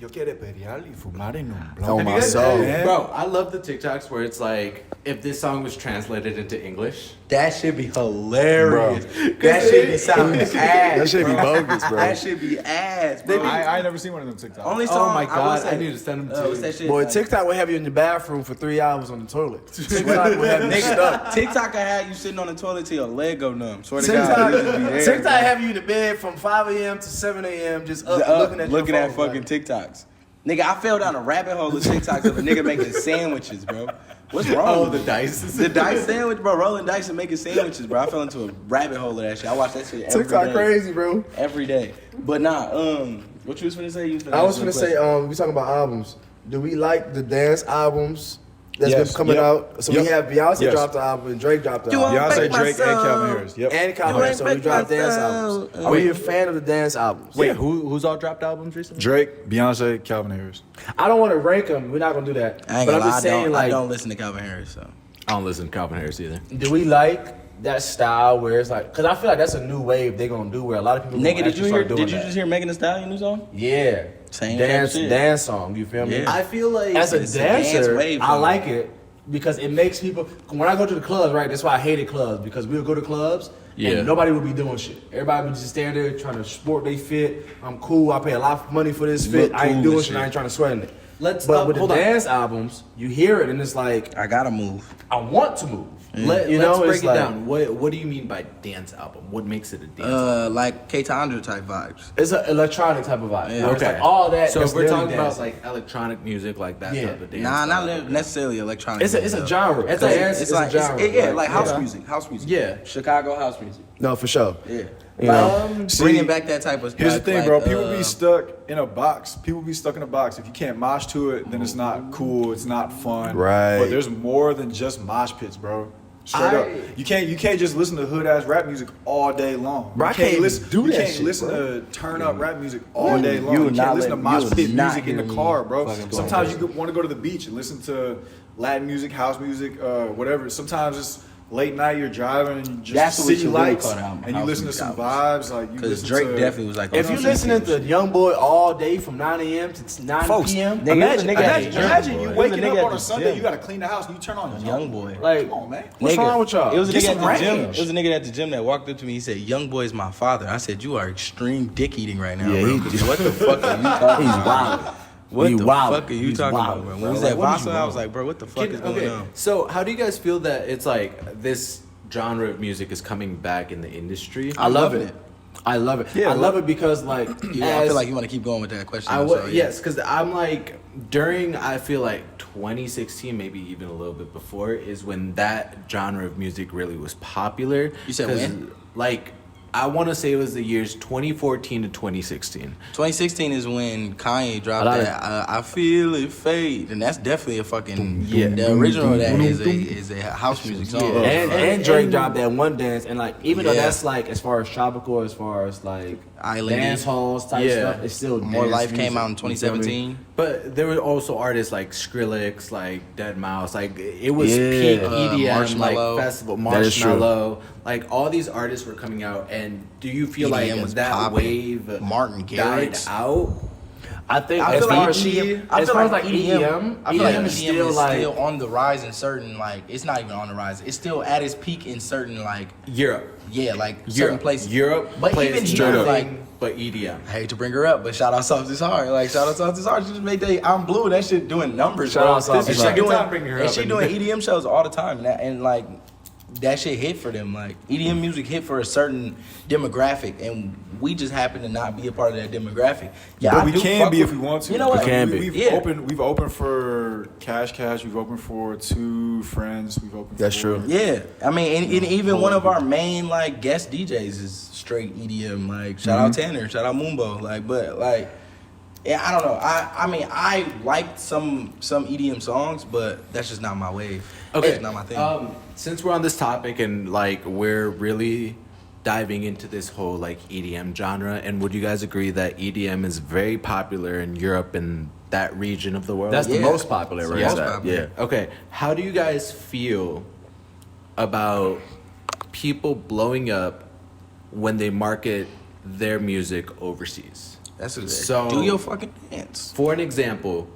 Yo quiero pelear y fumar en un Oh, blog. my soul. Bro, I love the TikToks where it's like, if this song was translated into English, That should be hilarious. That should be sounding ass. That should be bro. bogus, bro. That should be ass, bro. I ain't never seen one of them TikToks. Only oh song my I will god, say- I need to send them to what's you. that shit? Boy, Like, TikTok will have you in the bathroom for 3 hours on the toilet. TikTok will have you Nigga, stuck. TikTok I had you sitting on the toilet till your leg go numb. Swear to God, you just be there, TikTok bro. have you in the bed from 5 a.m. to 7 a.m. just up, looking at your phone, fucking like, TikToks. Nigga, I fell down a rabbit hole of TikToks of a nigga making sandwiches, bro. What's wrong? Oh, with the you? dice. The dice sandwich, bro. Rolling dice and making sandwiches, bro. I fell into a rabbit hole of that shit. I watch that shit every TikTok day. crazy, bro. Every day. But nah, what you was finna say? You I was finna gonna say, we talking about albums. Do we like the dance albums that's Yes. been coming Yep. out? So Yep. we have Beyonce Yes. dropped the album and Drake dropped the You album. want- Beyonce, Break my Drake, and soul. Calvin Harris. Yep. And Calvin You Harris. ain't So we break dropped my dance soul. albums. Are you a fan of the dance albums? Wait, who's all dropped albums recently? Drake, Beyonce, Calvin Harris. I don't want to rank them. We're not gonna do that. I ain't But gonna I'm lie, just saying, I like, don't listen to Calvin Harris, so. I don't listen to Calvin Harris either. do we like that style where it's like? Because I feel like that's a new wave they're gonna do where a lot of people. Nigga, gonna did you actually hear? start doing Did you that. just hear Megan Thee Stallion new song? Yeah. Same dance, shit. dance song. You feel me? Yeah. I feel like As a It's a dance dancer, wave I for me. like it because it makes people. When I go to the clubs, right? That's why I hated clubs because we'll go to clubs Yeah. and nobody would be doing shit. Everybody would just stand there trying to sport they fit. I'm cool. I pay a lot of money for this fit. Look I ain't cool doing and shit. I shit. ain't trying to sweat in it. Let's But with the hold on. dance albums, you hear it and it's like I gotta move. I want to move. Let's You know, break it's it like- down. What do you mean by dance album? What makes it a dance album? Like K Tandra type vibes. It's an electronic type of vibe. Yeah. Where it's like all that. So that's if we're literally talking about dancing. like electronic music, like that Yeah. type of dance. Nah, not style. necessarily electronic. it's a though. genre. It's Dance like- is It's a like genre. yeah, like house music. House music. Yeah. Chicago house music. music. No, for sure. Yeah. You know, Bringing back that type of. Here's the thing, bro. People uh, be stuck in a box. People be stuck in a box. If you can't mosh to it, then it's not cool. It's not fun. Right. But there's more than just mosh pits, bro. Straight up. You can't just listen to hood ass rap music all day long. Bro, I You can't can't listen. do You that can't shit, listen bro. to turn up rap music all day long. you You will can't not listen to let- mosh you will pit not music in hear the me car, bro. fucking Sometimes going you want to go to the beach and listen to Latin music, house music, whatever. Sometimes it's late night, you're driving and you just That's what we city should really lights, call the album, and you house listen to music some albums. vibes. Like you Because listen Drake to, definitely was like. if you listening to YoungBoy all day from 9 a.m. to 9 Folks, p.m., imagine Young you Boy. waking It was a up nigga on at a the Sunday, gym. you gotta clean the house, and you turn on Young Boy. like, Come on, man. what's wrong with y'all? It was a Get nigga at some the gym. range. It was a nigga at the gym that walked up to me. He said, "Young Boy is my father." I said, "You are extreme dick eating right now, Yeah, bro. he- 'Cause what the fuck are you talking He's about? wild. What He the wild. fuck are you He's talking wild, about, bro?" When bro. we was Like, at what is Vaso, you I was wrong? like, "Bro, what the fuck is going on?" So how do you guys feel that it's like this genre of music is coming back in the industry? I love it. I love it. Yeah, I love it because like I as- feel like you want to keep going with that question. I though, would, so, yeah. yes, because I'm like during I feel like 2016, maybe even a little bit before, is when that genre of music really was popular. You said 'Cause, when? Like I want to say it was the years 2014 to 2016. 2016 is when Kanye dropped A lot of- that I Feel It Fade, and that's definitely a fucking Yeah. The original of that is a house music song. and Drake dropped that one dance, and like even though Yeah. that's like as far as tropical, as far as like Island-y. dance halls type Yeah. stuff, it's still More dance Life came music, out in you feel me? 2017. But there were also artists like Skrillex, like Dead Mouse, like it was Yeah. peak EDM, Marshmello. like festival, That is true. Marshmello, like all these artists were coming out. And do you feel EDM like was that popping. wave Martin died Garrix. out? I think I as feel far like as EDM, as far as like EDM, I feel like EDM it's still is like still on the rise in certain like it's not even on the rise. It's still at its peak in certain like Europe, certain places. Europe, But plays even straight here, up. like but EDM. I hate to bring her up, but shout out Soft is Hard. Like shout out Soft is Hard. She just made that I'm Blue. That shit doing numbers. Shout bro. out Soft And is she Hard. doing Second time bringing her and up she and- doing EDM shows all the time, and like that shit hit for them. Like EDM music hit for a certain demographic, and we just happen to not be a part of that demographic. Yeah, but I we do can fuck be with- if we want to. You know what? We can be. We've Yeah. opened for Cash. We've opened for Two Friends. We've opened. That's for, true. Yeah, I mean, and even one of our main like guest DJs is straight EDM. Like, shout out Tanner, shout out Moombo. Like, but like, yeah, I don't know. I mean, I liked some EDM songs, but that's just not my wave. Okay, It's not my thing. Since we're on this topic and like we're really diving into this whole like EDM genre, and would you guys agree that EDM is very popular in Europe and that region of the world? that's the Yeah. most popular, It's right? the most That- popular. Yeah. Okay, how do you guys feel about people blowing up when they market their music overseas? That's what it is. So- Do your fucking dance. For an example,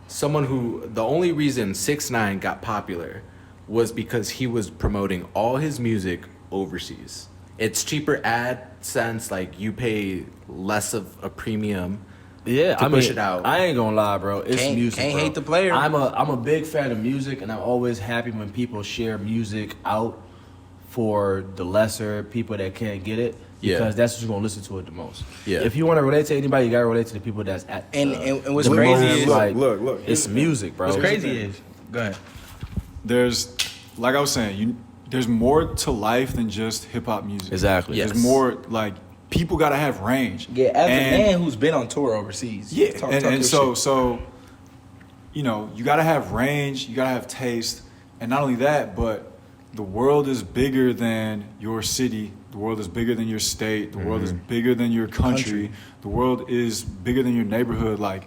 someone who the only reason 6ix9ine got popular was because he was promoting all his music overseas. It's cheaper AdSense, like you pay less of a premium. Yeah, to I push mean, it out. I ain't gonna lie, bro. It's Can't- music. can't bro. hate the player. I'm a big fan of music, and I'm always happy when people share music out for the lesser people that can't get it. Yeah. Because that's who's gonna listen to it the most. Yeah. If you want to relate to anybody, you gotta relate to the people that's at. And what's the crazy most, is like, look, it's music, bro. what's Here's the crazy thing. is go ahead. There's, like I was saying, there's more to life than just hip hop music. Exactly. Yes. There's more like people gotta have range. Yeah, as a And- man who's been on tour overseas. Yeah, talk and your so shit. you know, you gotta have range, you gotta have taste, and not only that, but the world is bigger than your city. The world is bigger than your state. The world is bigger than your country. The world is bigger than your neighborhood. Like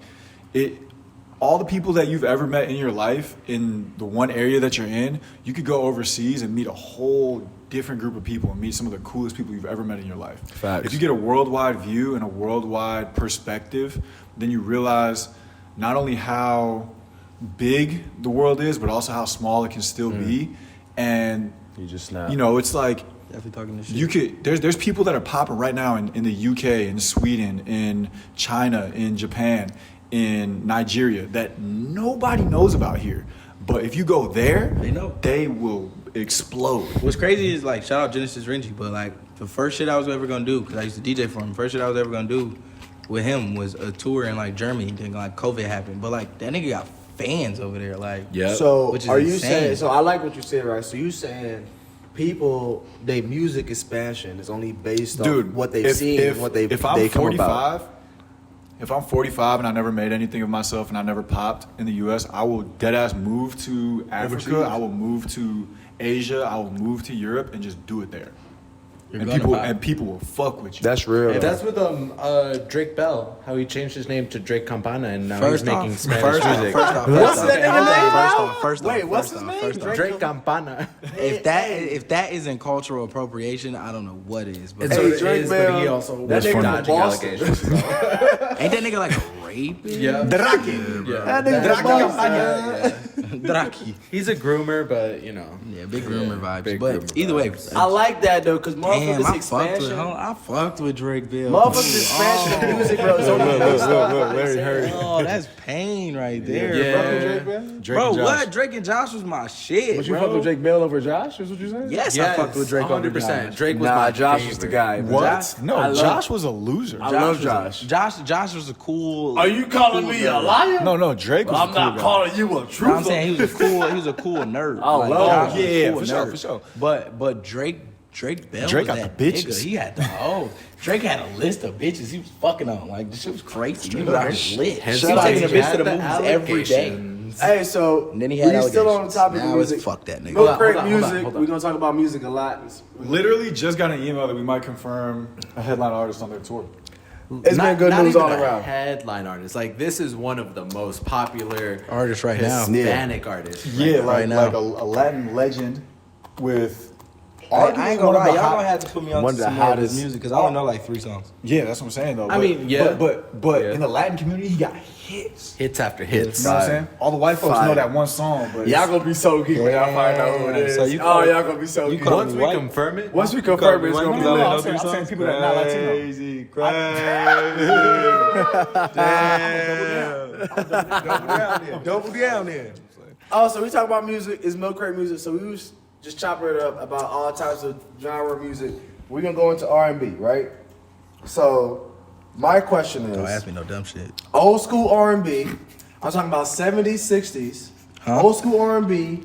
it, all the people that you've ever met in your life in the one area that you're in, you could go overseas and meet a whole different group of people and meet some of the coolest people you've ever met in your life. Facts. If you get a worldwide view and a worldwide perspective, then you realize not only how big the world is, but also how small it can still be. And You just snap. you know, it's like Definitely talking this shit. you could there's people that are popping right now in the UK, in Sweden, in China, in Japan, in Nigeria that nobody knows about here. But if you go there, They know. they will explode. What's crazy is like shout out Genesis Renji, but like the first shit I was ever gonna do, because I used to DJ for him, first shit I was ever gonna do with him was a tour in like Germany. Then like COVID happened, but like that nigga got fans over there. Like Yeah. So Which is are you insane. saying? So I like what you said, right? So you saying people, their music expansion is only based on Dude, what they've seen and what they if I'm they come 45, about. if I'm 45 and I never made anything of myself and I never popped in the U.S., I will deadass move to Africa. Overseas. I will move to Asia. I will move to Europe and just do it there. You're And gonna people pop. and people will fuck with you. That's real. That's with Drake Bell, how he changed his name to Drake Campana, and now First he's making off- Spanish music. What's that nigga name? First Wait, off, what's first his off, name? first off. Drake Campana. If that isn't cultural appropriation, I don't know what is. But It's Hey, what it Drake is, but he Bell, also that was nigga from dodging Boston. allegations. ain't that nigga like a rapist? Yeah. Drake. Yeah. That nigga from Boston. Yeah. Draki. He's a groomer, but Yeah, big groomer vibes. big But groomer either way, I like that though, because damn, motherfuckers I fucked with. expansion. I fucked with Drake Bell. Motherfuckers expansion of music, bro. Is only based on what they say. Oh, that's pain right there, Yeah. bro. Drake Bro, and Josh. what? Drake and Josh was my shit, But you bro. fuck with Drake Bell over Josh? Is what you saying? Yes, I Yes, fucked with Drake over 100%. Josh. Drake was Nah, my Josh was the favorite. guy. What? Josh- No, I love- Josh was a loser. I love was a- Josh. Josh was a cool. Are you calling me a liar? No, Drake was a cool guy. you a No, I'm truther. saying he was a cool nerd. I love Josh him. was a Yeah, cool for sure, nerd. for sure. But Drake Bell Drake was got that the bitches. nigga. He had the Drake had a list of bitches he was fucking on. Like this shit was crazy. He was out here lit. Hence He was why taking a he bitch had to the the movies every day. allegations. Hey, so And then he had we still on the allegations. topic Now of it's music. fuck that nigga. No Hold great on, music. hold on. We're gonna talk about music a lot. Literally just got an email that we might confirm a headline artist on their tour. It's been good news even all a around. Headline artist, like this is one of the most popular Artist right now. Hispanic artists. Yeah, right now. like a Latin legend with. I ain't gonna lie, one of the y'all hot- gonna have to put me on one to of the some more of his hottest- music because I don't know like 3 songs. Yeah, that's what I'm saying though. I mean, yeah. but Yeah. in the Latin community, he got hits. Hits after hits. You know what I'm saying? All the white folks Fire. know that one song, but Y'all gonna be so geek when y'all find out who it is. So you oh, call- y'all gonna be so you geek. call Once me we white? confirm it, Once we confirm it, it's gonna be no, lit. I'm saying people that not Latino. Crazy, Double down there. Oh, so we talk about music. It's Milk Crate music. So we was just chopping it up about all types of genre of music. We're gonna go into R&B, right? So my question Don't is, ask me no dumb shit. old school R&B. I'm talking about 70s, 60s. Huh? Old school R&B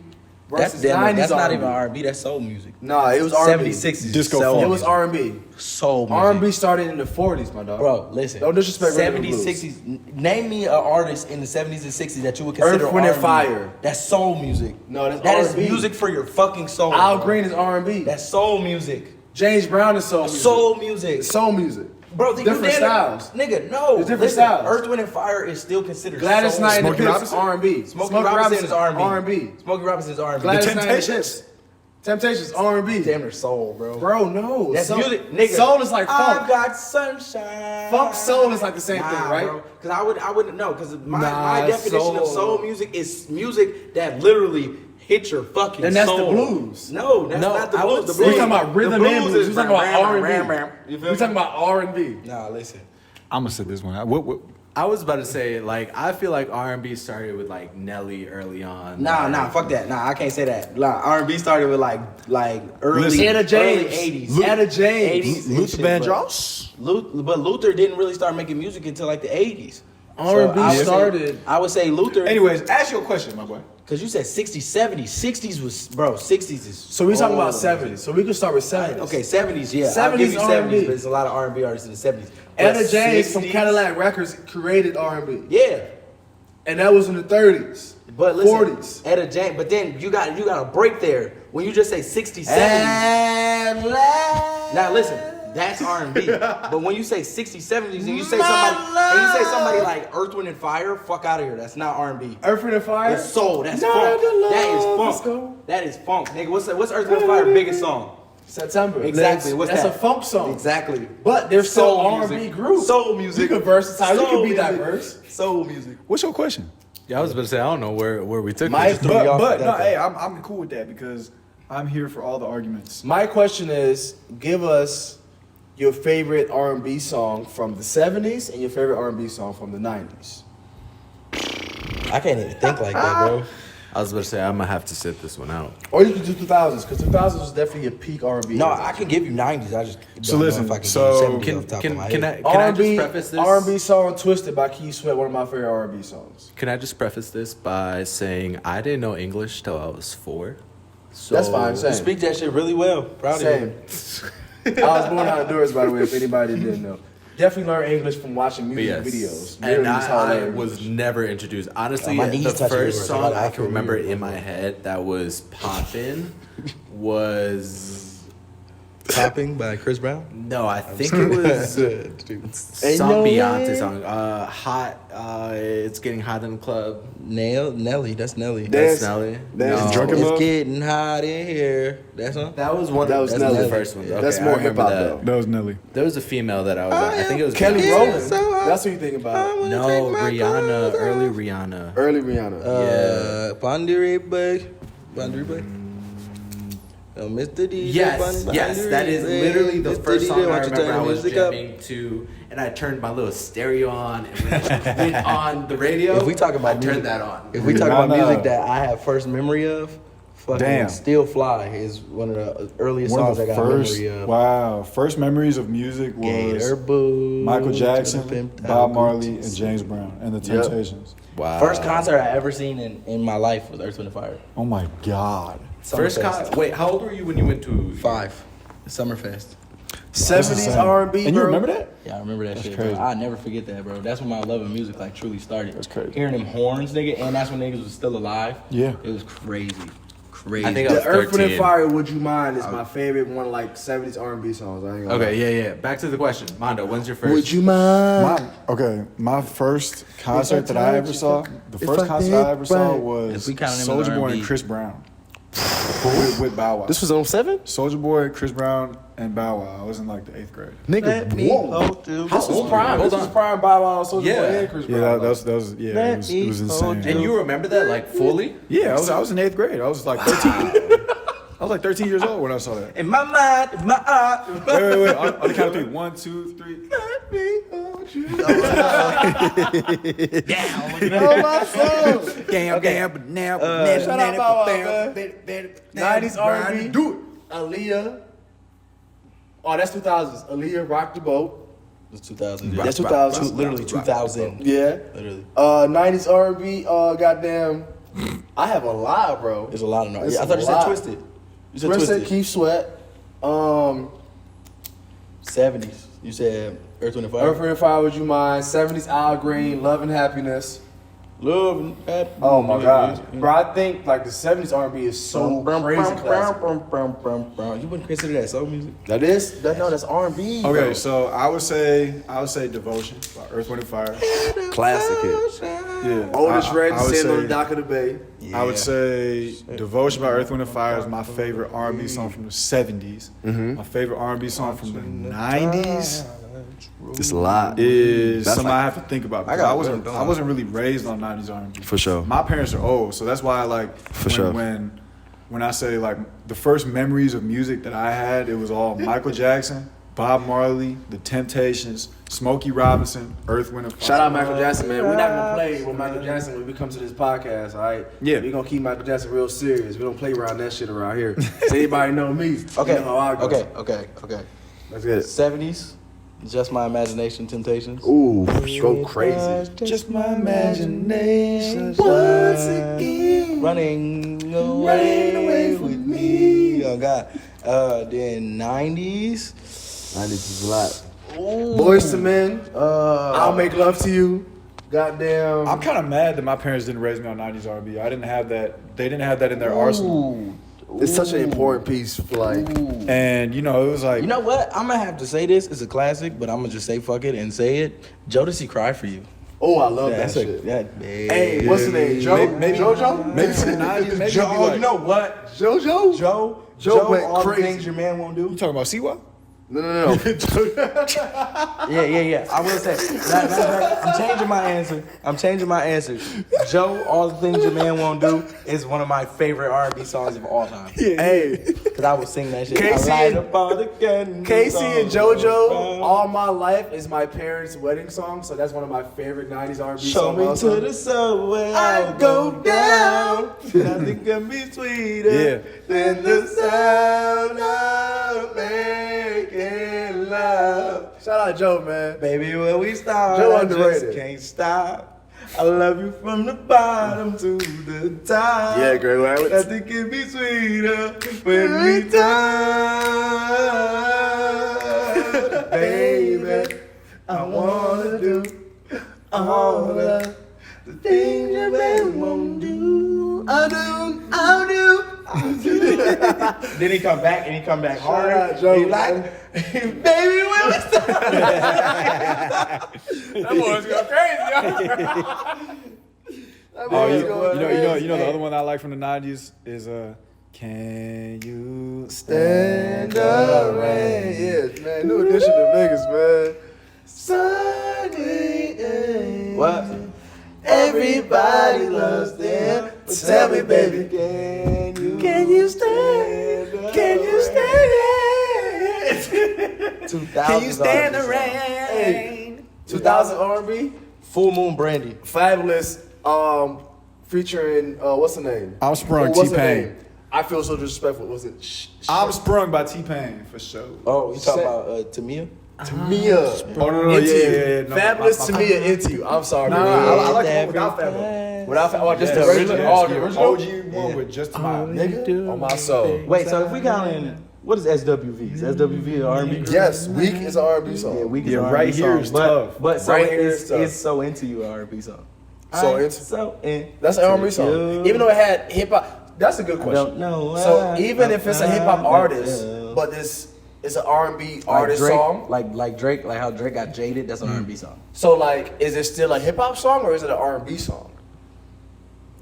versus 90s That's not R&B. even R&B. That's soul music. Nah, it was R&B. 70s, 60s. Disco soul funk. It was music. R&B. soul music. R&B started in the 40s, my dog. Bro, listen. Don't disrespect rhythm and 70s, blues. 60s. Name me an artist in the 70s and 60s that you would consider Earth, Wind, and R&B. Fire. That's soul music. No, that's That is R&B. music for your fucking soul. Al bro. Green is R&B. That's soul music. James Brown is soul music. Soul music. Soul music. Bro, different styles. Nigga, no. There's different Listen, styles. Earth, Wind, and Fire is still considered Gladys soul. Knight and the Smokey Pips is Robinson? R&B. Smokey Robinson is R&B. R&B. Smokey Robinson is R&B. Gladys The Knight and the Temptations? Pips. Temptations R&B. Damn near soul, bro. Bro, no. That's soul, music, nigga. Soul is like I've funk. got sunshine. Funk, soul is like the same Nah, thing, right? Bro, because I wouldn't know. Because my Nah, definition of soul. soul music is music that literally hit your fucking Then that's the soul. blues. No, that's No, not the I blues. would The say- blues. We're talking about rhythm the and blues blues. is We're talking about ram, ram, R&B. ram. You feel We're me? talking about R&B. Nah, listen. I'm gonna sit this one out. What? I was about to say, like, I feel like R&B started with like Nelly early on. Nah, fuck that. Nah, I can't say that. Nah, R&B started with like early, Listen, Etta James. early 80s. Etta James. 80s and Luther shit, but- Vandross? But Luther didn't really start making music until like the 80s. R&B I would say- started. I would say Luther. Anyways, ask your question, my boy. Because you said 60s, 70s. 60s was, bro, 60s is. So we talking about all- 70s. So we can start with 70s. Okay, 70s, yeah. 70s I'll give you 70s, R&B. but there's a lot of R&B artists in the 70s. Etta But James from 60s Cadillac Records created R&B. Yeah. And that was in the 30s. But listen, 40s. Etta James, but then you got a break there when you just say 60s, 70s. Now listen, that's R&B. But when you say 60s, 70s, and you say somebody like Earth, Wind, and Fire, fuck out of here. That's not R&B. Earth, Wind, and Fire? That's soul. That's No, funk. the love. That is Let's funk. go. That is funk, nigga. What's Earth, Wind, and Fire biggest song? September. Exactly. What's That's that? a funk song. Exactly. But there's still Soul R&B music. group. Soul music. You can versatile. You Soul can be music. diverse. Soul music. What's your question? Yeah, I was about to say, I don't know where we took My- this. threw me off But with no, that, hey, I'm cool with that because I'm here for all the arguments. My question is, give us your favorite R&B song from the 70s and your favorite R&B song from the 90s. I can't even think like that, bro. I was about to say, I'm gonna have to sit this one out. Or you can do 2000s, because 2000s was definitely a peak R&B. No, era. I can give you 90s. I just don't So listen, know if I can so give you 70s off the top of my Can head. I R&B, just preface this? R&B song Twisted by Keith Sweat, one of my favorite R&B songs. Can I just preface this by saying I didn't know English till I was 4. So, That's fine. You Same. speak that shit really well. Proud Same. of I was born in Honduras, by the way, if anybody didn't know. Definitely learn English from watching music videos. And Literally, that's how I learn was English. never introduced. Honestly, my knees the touching first yours. I song gotta I ask can for remember you. in my head that was poppin' was Popping by Chris Brown. no, I think it was some Beyonce song. Hot. It's getting hot in the club. Nelly. That's Nelly. Dance- That's Nelly. Dance- No. Drunken It's Love? getting hot in here. That song. That was one. That was that's Nelly. the first one. Okay, That's I more remember hip-hop, that. though. That was Nelly. There was a female that I was. I think it was Kelly Beyonce. Rowland. So hot. That's what you think about. No, Rihanna. Early Rihanna. Early Rihanna. Pondere Bay. Mr. DJ. Yes, yes, that is literally the Mr. first DJ, song I why don't you turn remember I the was music up? jamming to, and I turned my little stereo on and went on the radio. If we talk about I music, turned that on. If we talk about Rihanna. music that I have first memory of, fucking Damn. Still Fly is one of the earliest One songs of I the got first, memory of. wow, first memories of music was Gator Boo, Michael Jackson, Pimped Out Bob Marley, Gucci. and James Brown, and the Yep. Temptations. Wow. First concert I ever seen in my life was Earth, Wind & Fire. Oh my God. First Summerfest. Wait, how old were you when you went to 5. Summerfest. 70s insane. R&B, And you bro. remember that? Yeah, I remember that shit, crazy. bro. I never forget that, bro. That's when my love of music like truly started. That's crazy. Hearing them horns, nigga, and that's when niggas was still alive. Yeah. It was crazy. Crazy. I think I was The Earth, Wind, 13. and Fire, Would You Mind is my favorite one, like 70s R&B songs. I ain't gonna Okay, lie. yeah. Back to the question, Mando. When's your first? Would you mind? My first concert that I ever saw, the first concert I ever saw was If we count them as Soulja Boy R&B. and Chris Brown. with Bow Wow. This was on 7? Soulja Boy, Chris Brown, and Bow Wow. I was in like the 8th grade. Nigga, whoa. This was prime. Hold This was on. prime Bow Wow, Soulja Yeah. Boy, and Chris Yeah, Brown. that was it was insane. And you remember that like fully? Yeah, I was in 8th grade. I was like 13. I was like 13 years old when I saw that. In my mind, in my heart. Wait. On the count of 3. 1, 2, 3. Let me hold you. Oh, my soul. Shout out Bow Wow, man. 90s R&B. Do it. Aaliyah. Oh, that's 2000s. Aaliyah, Rock the Boat. It was 2000. That's 2000. Literally 2000. Yeah. Literally. 90s R&B. Goddamn. I have a lot, bro. There's a lot of noise. It's I thought a you said lot. Twisted. You said Twisted, Twisted. Keith Sweat. 70s. You said Earth, Wind & Fire. Earth, Wind, and Fire, Would You Mind? 70s Al Green, Love and Happiness. Love and Happiness. Oh my gosh, bro! I think like the 70s R&B is so crazy classic. You wouldn't consider that soul music? That's R&B. Okay, so I would say Devotion by Earth, Wind, and Fire. Classic hit. Yeah. Oldest Red I would sitting on say- the dock of the bay. I would say Devotion by Earth, Wind, and Fire is my favorite R&B song from the 70s. My favorite R&B song from the 90s It's a lot. is That's something like- I have to think about. I Because got I wasn't really raised on 90s R&B. For sure. My parents are old, so that's why when I say like the first memories of music that I had, it was all Michael Jackson, Bob Marley, The Temptations, Smokey Robinson, Earth, Wind, and Fire. Shout out Michael Jackson, man. We're not gonna play with Michael Jackson when we come to this podcast, all right? Yeah. We're gonna keep Michael Jackson real serious. We don't play around that shit around here. Does anybody know me? Okay. You know how I go. Okay. Let's get it. 70s. Just My Imagination, Temptations. Ooh, go crazy. Just my imagination. Once again. Running away with me. Oh God. Then 90s. 90s is a lot. Boys to Men. I'll Make Love to You. Goddamn. I'm kind of mad that my parents didn't raise me on 90s R&B. I didn't have that. They didn't have that in their arsenal. It's such an important piece for like. And it was like, You know what? I'm gonna have to say this. It's a classic, but I'm gonna just say fuck it and say it. Jodeci Cry for You. Oh, I love That's that shit. Hey, What's the name? JoJo? maybe for the 90s, maybe it'd be like, you know what? JoJo? Joe went all crazy. the things your man won't do. you talking about Siwa? No. Yeah. I will say. I'm changing my answer. Joe, All the Things Your Man Won't Do is one of my favorite R&B songs of all time. Hey, Cause I would sing that shit. Casey I light and- up all the candles Casey and all JoJo, around. All My Life is my parents' wedding song, so that's one of my favorite 90s R&B Show songs. me also. to the subway, I'll go down. Nothing can be sweeter Yeah. than the sound of making love. Shout out Joe, man. Baby, when we start, Joe I underrated. just can't stop. I love you from the bottom to the top. Yeah, Greg Lawrence. Nothing can be sweeter when we touch. Baby, I wanna do all the things your man won't do. I'll do. Then he come back and he come back harder. He like, baby, when we start. That boy's going crazy. You know the other one I like from the 90s is Can You Stand Stand the the rain. Rain? Yes, man. New edition to Vegas, man. Sunday. What? Everybody loves them. But tell me, baby, can you stand? Can you stand it? 2000. Can you stand the rain? Hey, 2000 R&B. Full Moon Brandy. Fabulous. Featuring what's the name? I'm Sprung, What's the T-Pain. name? I feel so disrespectful. Was it? I'm Sprung by T-Pain for sure. Oh, you talking about Tamia? Tamia. Oh no, Into yeah. you. No, Fabulous my- Tamia into you. I'm sorry. No, man. I like the one without Fabulous. Without oh, just Yeah, the original. yeah, Oh, the yeah. original. OG one with just my Nigga, on my soul. Wait, so if we count in, what is SWV? Is SWV an R&B group? Yes, Weak is an R&B song. Yeah, we can Yeah, R&B Right Here song, is but, tough. But so Right Here it's, is tough. it's So Into You an R&B song. So I'm Into- So in. That's an R&B song. Even though it had hip hop. That's a good question. don't know So why even if it's a hip hop I artist, feel. but this is an R&B Like artist Drake, song. like Drake, like how Drake got Jaded, that's an R&B song. So like, is it still a hip hop song or is it an R&B song?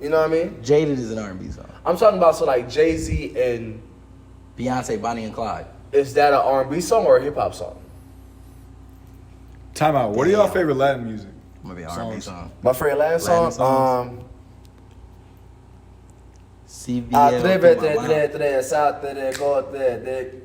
You know what I mean? Jaded is an R&B song. I'm talking about so like Jay-Z and Beyonce, Bonnie and Clyde. is that an R&B song or a hip hop song? Time out. What are y'all favorite Latin music? Maybe an R&B song. My favorite Latin Latin song. CVL. Atrévete, to my mouth.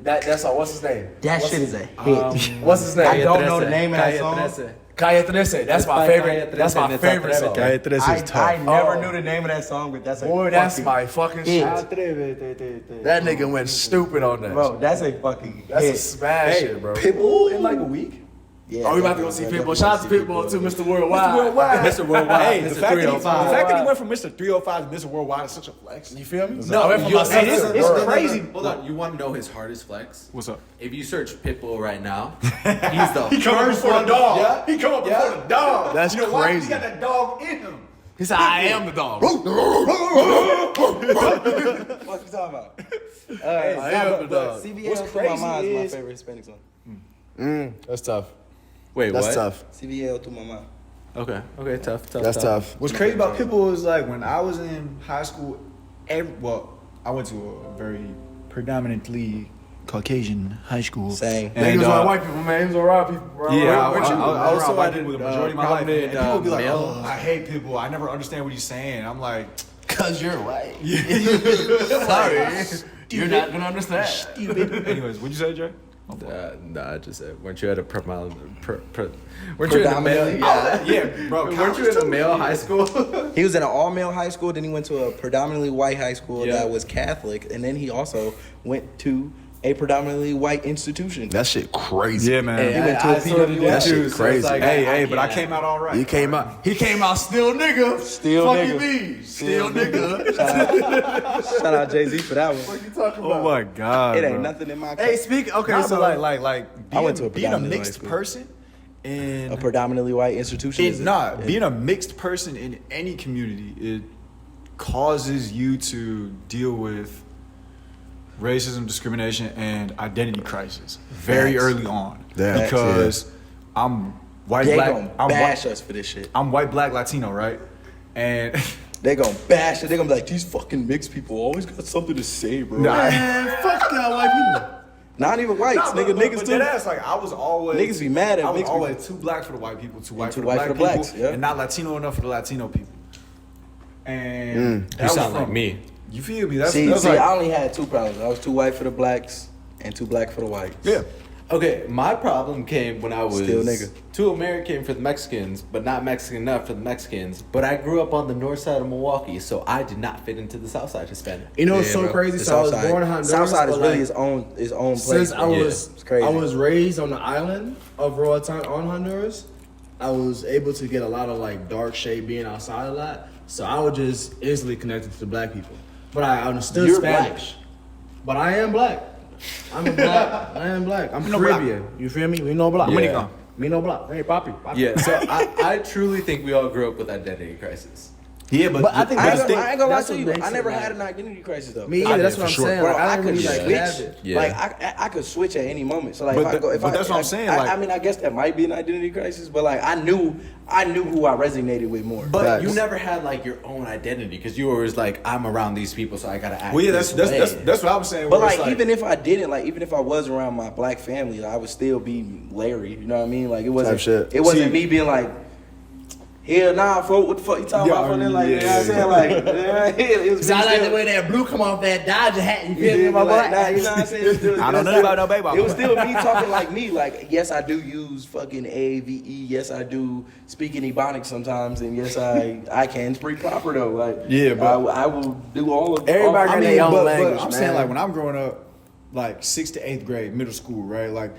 that song. What's his name? That shit is a hit. What's his I name? don't know the name of that song. Calle 13. That's my favorite. That's my favorite song. Calle 13 is I tough. never Oh. knew the name of that song, but that's a Boy, that's fucking my fucking hit. shit. That nigga went stupid on that. Bro, that's a fucking That's a hit. smash shit, bro. Pitbull in like a week? Yeah, Oh, we about to go see Pitbull. Shout out to Pitbull too, Mr. Worldwide. Mr. Worldwide, Hey, Mr. the fact, that he, the 305. fact that he went from Mr. 305 to Mr. Worldwide is such a flex. You feel me? No, I went from you- my hey, sister. it's Word. crazy. Hold on, you want to know his hardest flex? What's up? If you search Pitbull right now, he's the He come up first before one. the dog. Yeah. He come up before the dog. That's you know why? crazy. He got that dog in him. He said, I am the dog. What you talking about? I am the dog. CVL What's to my crazy mind is my is- favorite Hispanic song. That's tough. Wait, That's what? tough. CVL to my mind. Okay, tough. That's tough. What's crazy about Pitbull is like when I was in high school, I went to a very predominantly Caucasian high school. Same. And, Niggas are white people, man. Niggas are white people, bro. Yeah, What you- I also I did with a prominent, majority of my life. And prominent, people would be like, male. oh, I hate Pitbull. I never understand what he's saying. I'm like, Cause you're white. sorry. You're not gonna understand. Anyways, what'd you say, Jay? No, I just said, weren't you at a weren't you in a Predominantly, male? Yeah, bro. Weren't you in a male high school? He was in an all-male high school, then he went to a predominantly white high school Yeah. that was Catholic, and then he also went to a predominantly white institution. That shit crazy. Yeah, man. He went to a PWI. That shit Dude, so crazy. it's like, hey, but I came out all right. He came out still nigga. Still Fuck nigga. you mean. Still nigga. Shout out Jay-Z for that one. What you talking Oh my god. It ain't bro. nothing in my Hey, speak. Okay, Nah, so but like I went to a being a predominantly mixed high school. person in a predominantly white institution. is being a mixed person in any community, it causes you to deal with racism, discrimination, and identity crisis very Facts. early on. Facts, Because I'm white, They black. gonna I'm bash white, us for this shit. I'm white, black, Latino, right? And They gonna bash it. They gonna be like, these fucking mixed people always got something to say, bro. man, fuck y'all white people. Not even whites, niggas but too. that's like I was always Niggas be mad at I was mixed always too black for the white people, too white too for the white black for the people, blacks, yeah. and not Latino enough for the Latino people. And that You was sound like from- me. You feel me? That's See, that's like, I only had two problems. I was too white for the blacks and too black for the whites. yeah. Okay, my problem came when I was Still nigga. too American for the Mexicans, but not Mexican enough for the Mexicans. But I grew up on the north side of Milwaukee, so I did not fit into the south side Hispanic. You know what's Yeah, so bro. crazy? The So I was South Side- born in Honduras. Southside is but, really like, his own place. Since I bro. was It's crazy. I was raised on the island of Roatan on Honduras. I was able to get a lot of like dark shade being outside a lot. So I was just instantly connected to the black people. But I understood You're Spanish. But I am black. I'm a black. I am black. I'm Caribbean. You feel me? We know black. Yeah. Me no black. Hey, papi. Yeah, so I truly think we all grew up with identity crisis. Yeah, but I think I ain't that's gonna, I ain't gonna lie that's to what you. makes I it never like- had an identity crisis though. Me either. That's for what I'm sure. saying. Bro, Like, I don't could really switch. like have it. Yeah. Like I could switch at any moment. So like, But if I go, if but I, that's what I'm saying, I like- mean, I guess that might be an identity crisis, but like I knew who I resonated with more. But Facts. you never had like your own identity because you were always like, I'm around these people, so I gotta act. well, yeah, this that's way. what I was saying. But where it's like, even if I didn't, like, even if I was around my black family, I would still be Larry. You know what I mean? Like, it wasn't. shit. It wasn't See- me being like, hell nah, folk. What the fuck you talking about? Yeah, Like, you know what I'm saying? Like, it was. So I like the way that blue come off that Dodger hat. You feel me, my boy? Nah, you know what I'm saying? It was still, I don't know about no baseball. It was still me talking like me. Like, yes, I do use fucking AVE. Yes, I do speak in Ebonics sometimes, and yes, I can speak proper though. Like, Yeah, but- I will do all of Everybody all, got their own language, I'm man. saying like when I'm growing up, like 6th to 8th grade, middle school, right? Like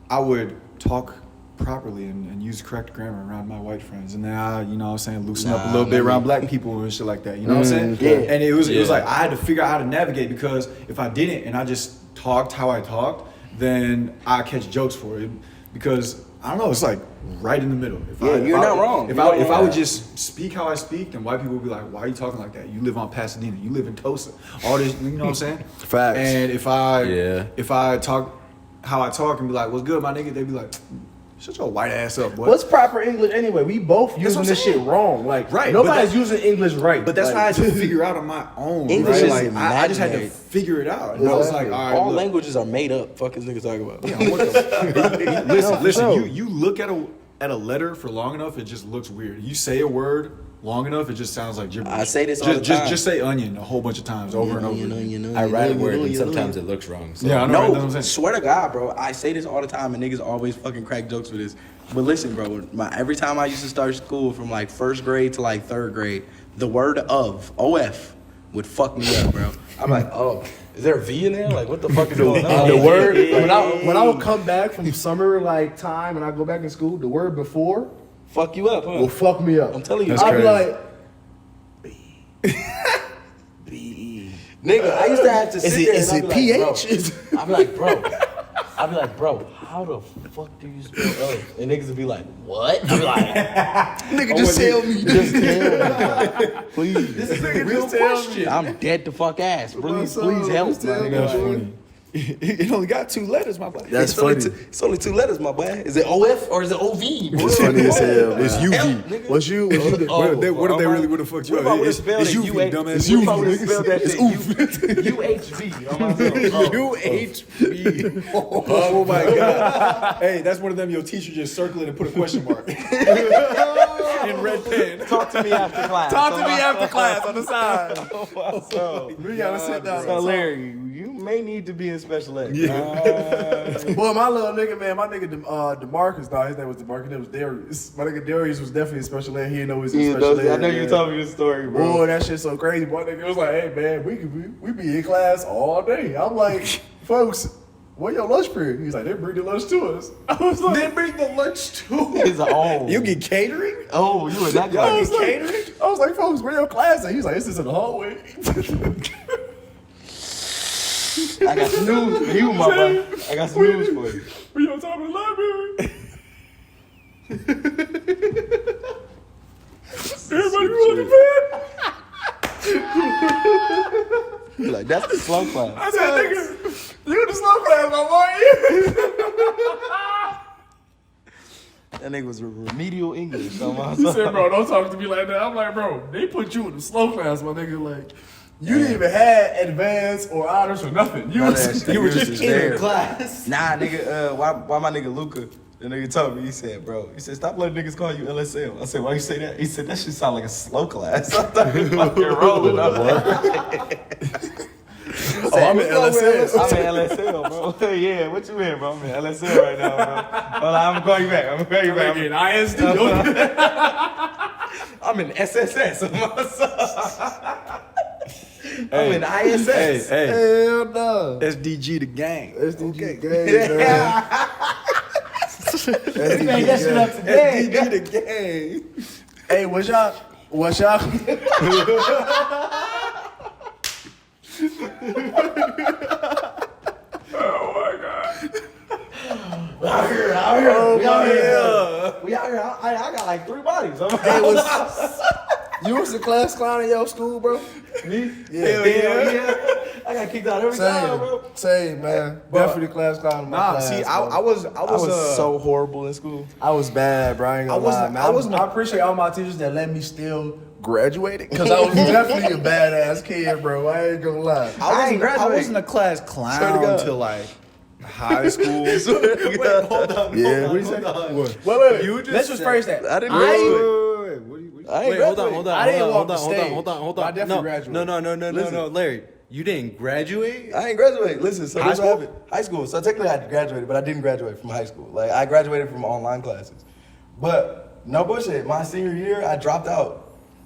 I would talk properly and use correct grammar around my white friends, and then I, you know what I'm saying, loosen up a little bit around black people and shit like that. You know what I'm saying? yeah. And it was Yeah. like I had to figure out how to navigate, because if I didn't and I just talked how I talked, then I catch jokes for it, because I don't know, it's like right in the middle. You're not wrong. If You're I not if I wrong. would just speak how I speak, then white people would be like, "Why are you talking like that? You live on Pasadena. You live in Tulsa. All this, you know what I'm saying?" Facts. And if I talk how I talk and be like, "What's good, my nigga?" They'd be like, "Shut your white ass up, boy." What's proper English anyway? We both using what I'm this shit saying. wrong. Like, Right, but nobody's that- using English right. But that's like, what I had to figure out on my own. English right? is Like I just had to imaginary. figure it out. And I was like, Exactly. all right, all look. languages are made up. Fuck is niggas talking about? Listen. sure. You look at a letter for long enough, it just looks weird. You say a word long enough, it just sounds like gibberish. I say this all just, the just, time. Just say onion a whole bunch of times over and over. again. I write a word and sometimes it looks wrong. So. Yeah, I know. right? That's what No, I'm saying. swear to God, bro. I say this all the time, and niggas always fucking crack jokes for this. But listen, bro. Every time I used to start school from like 1st grade to like 3rd grade, the word of would fuck me up, bro. I'm like, oh, is there a V in there? Like, what the fuck is going on? the word when I would come back from summer like time and I go back in school, the word before Fuck you up, huh? will fuck me up. I'm telling you, That's I'll be crazy. like, B. nigga. I used to have to sit there. Is and it I'd be like, PH? bro. I'd be like, bro, how the fuck do you spell of? And niggas would be like, what? I'd be like, Nigga, just tell me. just tell me, bro. Please. This is a real question. I'm dead to fuck ass. Please, up? please help, Just my tell me. nigga. That's funny. It only got 2 letters, my boy. That's It's only funny. it's only 2 letters, my boy. Is it OF or is it OV? It's funny as hell. It's man. UV. What's you? What if they really would have fucked you What if I up? would've It's spelled it UV, UH? dumbass. What if I would've spelled that shit UHV on myself? UHB. Oh my god. Hey, that's one of them your teacher just circle it and put a question mark. In red pen. Talk to me after class. after class on the side. We gotta sit down. So Larry, you may need to be in special ed. Boy, my little nigga, man, my nigga DeMarcus, dog, his name was DeMarcus, it was Darius. My nigga Darius was definitely in special ed. He didn't know he was in special ed. I know you man. told me this story, bro. Boy, that shit's so crazy. Boy, nigga was like, hey, man, we be in class all day. I'm like, folks, what your lunch period? He's like, they bring the lunch to us. I was like, They bring the lunch too. He's like, oh. You get catering? Oh, you in that I class. was like, folks, where your class at? He's like, it's just in the hallway. I got some news for you, my boy. I got some news for you. We on top of the library. Everybody go to bed. He like, that's the slow class. I said, nigga, you in the slow class, my boy. That nigga was remedial English. On my He said, bro, don't talk to me like that. I'm like, bro, they put you in the slow class, my nigga. Like, you didn't even have advanced or honors or nothing. You None was of that shit. you were You just was in there. the class. Nah, nigga, why my nigga Luca, the nigga told me, he said, bro, he said, stop letting niggas call you LSL. I said, why you say that? He said, that shit sound like a slow class. I thought he was fucking rolling up. Oh, I'm in LSS. I'm in LSL, bro. Yeah, what you in, bro? I'm in LSL right now, bro. Hold on, I'm gonna call you back. I'm gonna call you back. in ISD. I'm in SSS. I'm in ISS. Hey, Hell no. SDG the gang. SDG gang, man. This man that shit up today. SDG the gang. Hey, what's y'all? Out here. Oh, We out my here. God. We out here. I got like 3 bodies. You was the class clown in your school, bro? Me? Yeah. Hell yeah. I got kicked out every time, bro. Same, man. Definitely class clown in my Nah, class. see, bro. I was so horrible in school. I was bad, bro. I ain't gonna lie, man. I I appreciate all my teachers that let me still graduate it, because I was definitely a badass kid, bro. I ain't gonna lie. I wasn't a class Swear to clown God. until like high school. Wait, hold on. Yeah. What do you say? What? Wait. You just Let's just said- phrase that. I didn't I- graduate. What do you? I ain't Wait, hold on, graduate. hold on, I didn't hold walk on, the hold on, stage, hold on, hold but I on. definitely No, graduated. no, Larry, you didn't graduate? I ain't graduate. Listen, so High this what school? happened. High school. So technically I graduated, but I didn't graduate from high school. Like I graduated from online classes. But no bullshit. My senior year, I dropped out.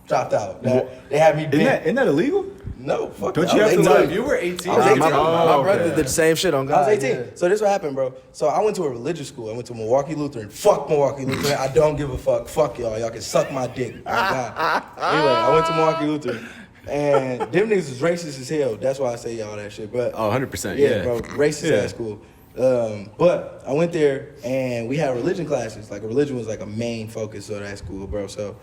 They had me bent. Isn't that illegal? No, fuck Don't that. you I have was to, 18. like- If you were 18, I was 18. My Oh, brother okay. did the same shit on I God. was 18. So this what happened, bro. So I went to a religious school. I went to Milwaukee Lutheran. Fuck Milwaukee Lutheran. I don't give a fuck. Fuck y'all. Y'all can suck my dick. Oh, God. Anyway, I went to Milwaukee Lutheran. And them niggas is racist as hell. That's why I say y'all that shit. But Oh, 100%, yeah, yeah. bro, racist Yeah. ass school. But I went there and we had religion classes. Like religion was like a main focus of that school, bro. So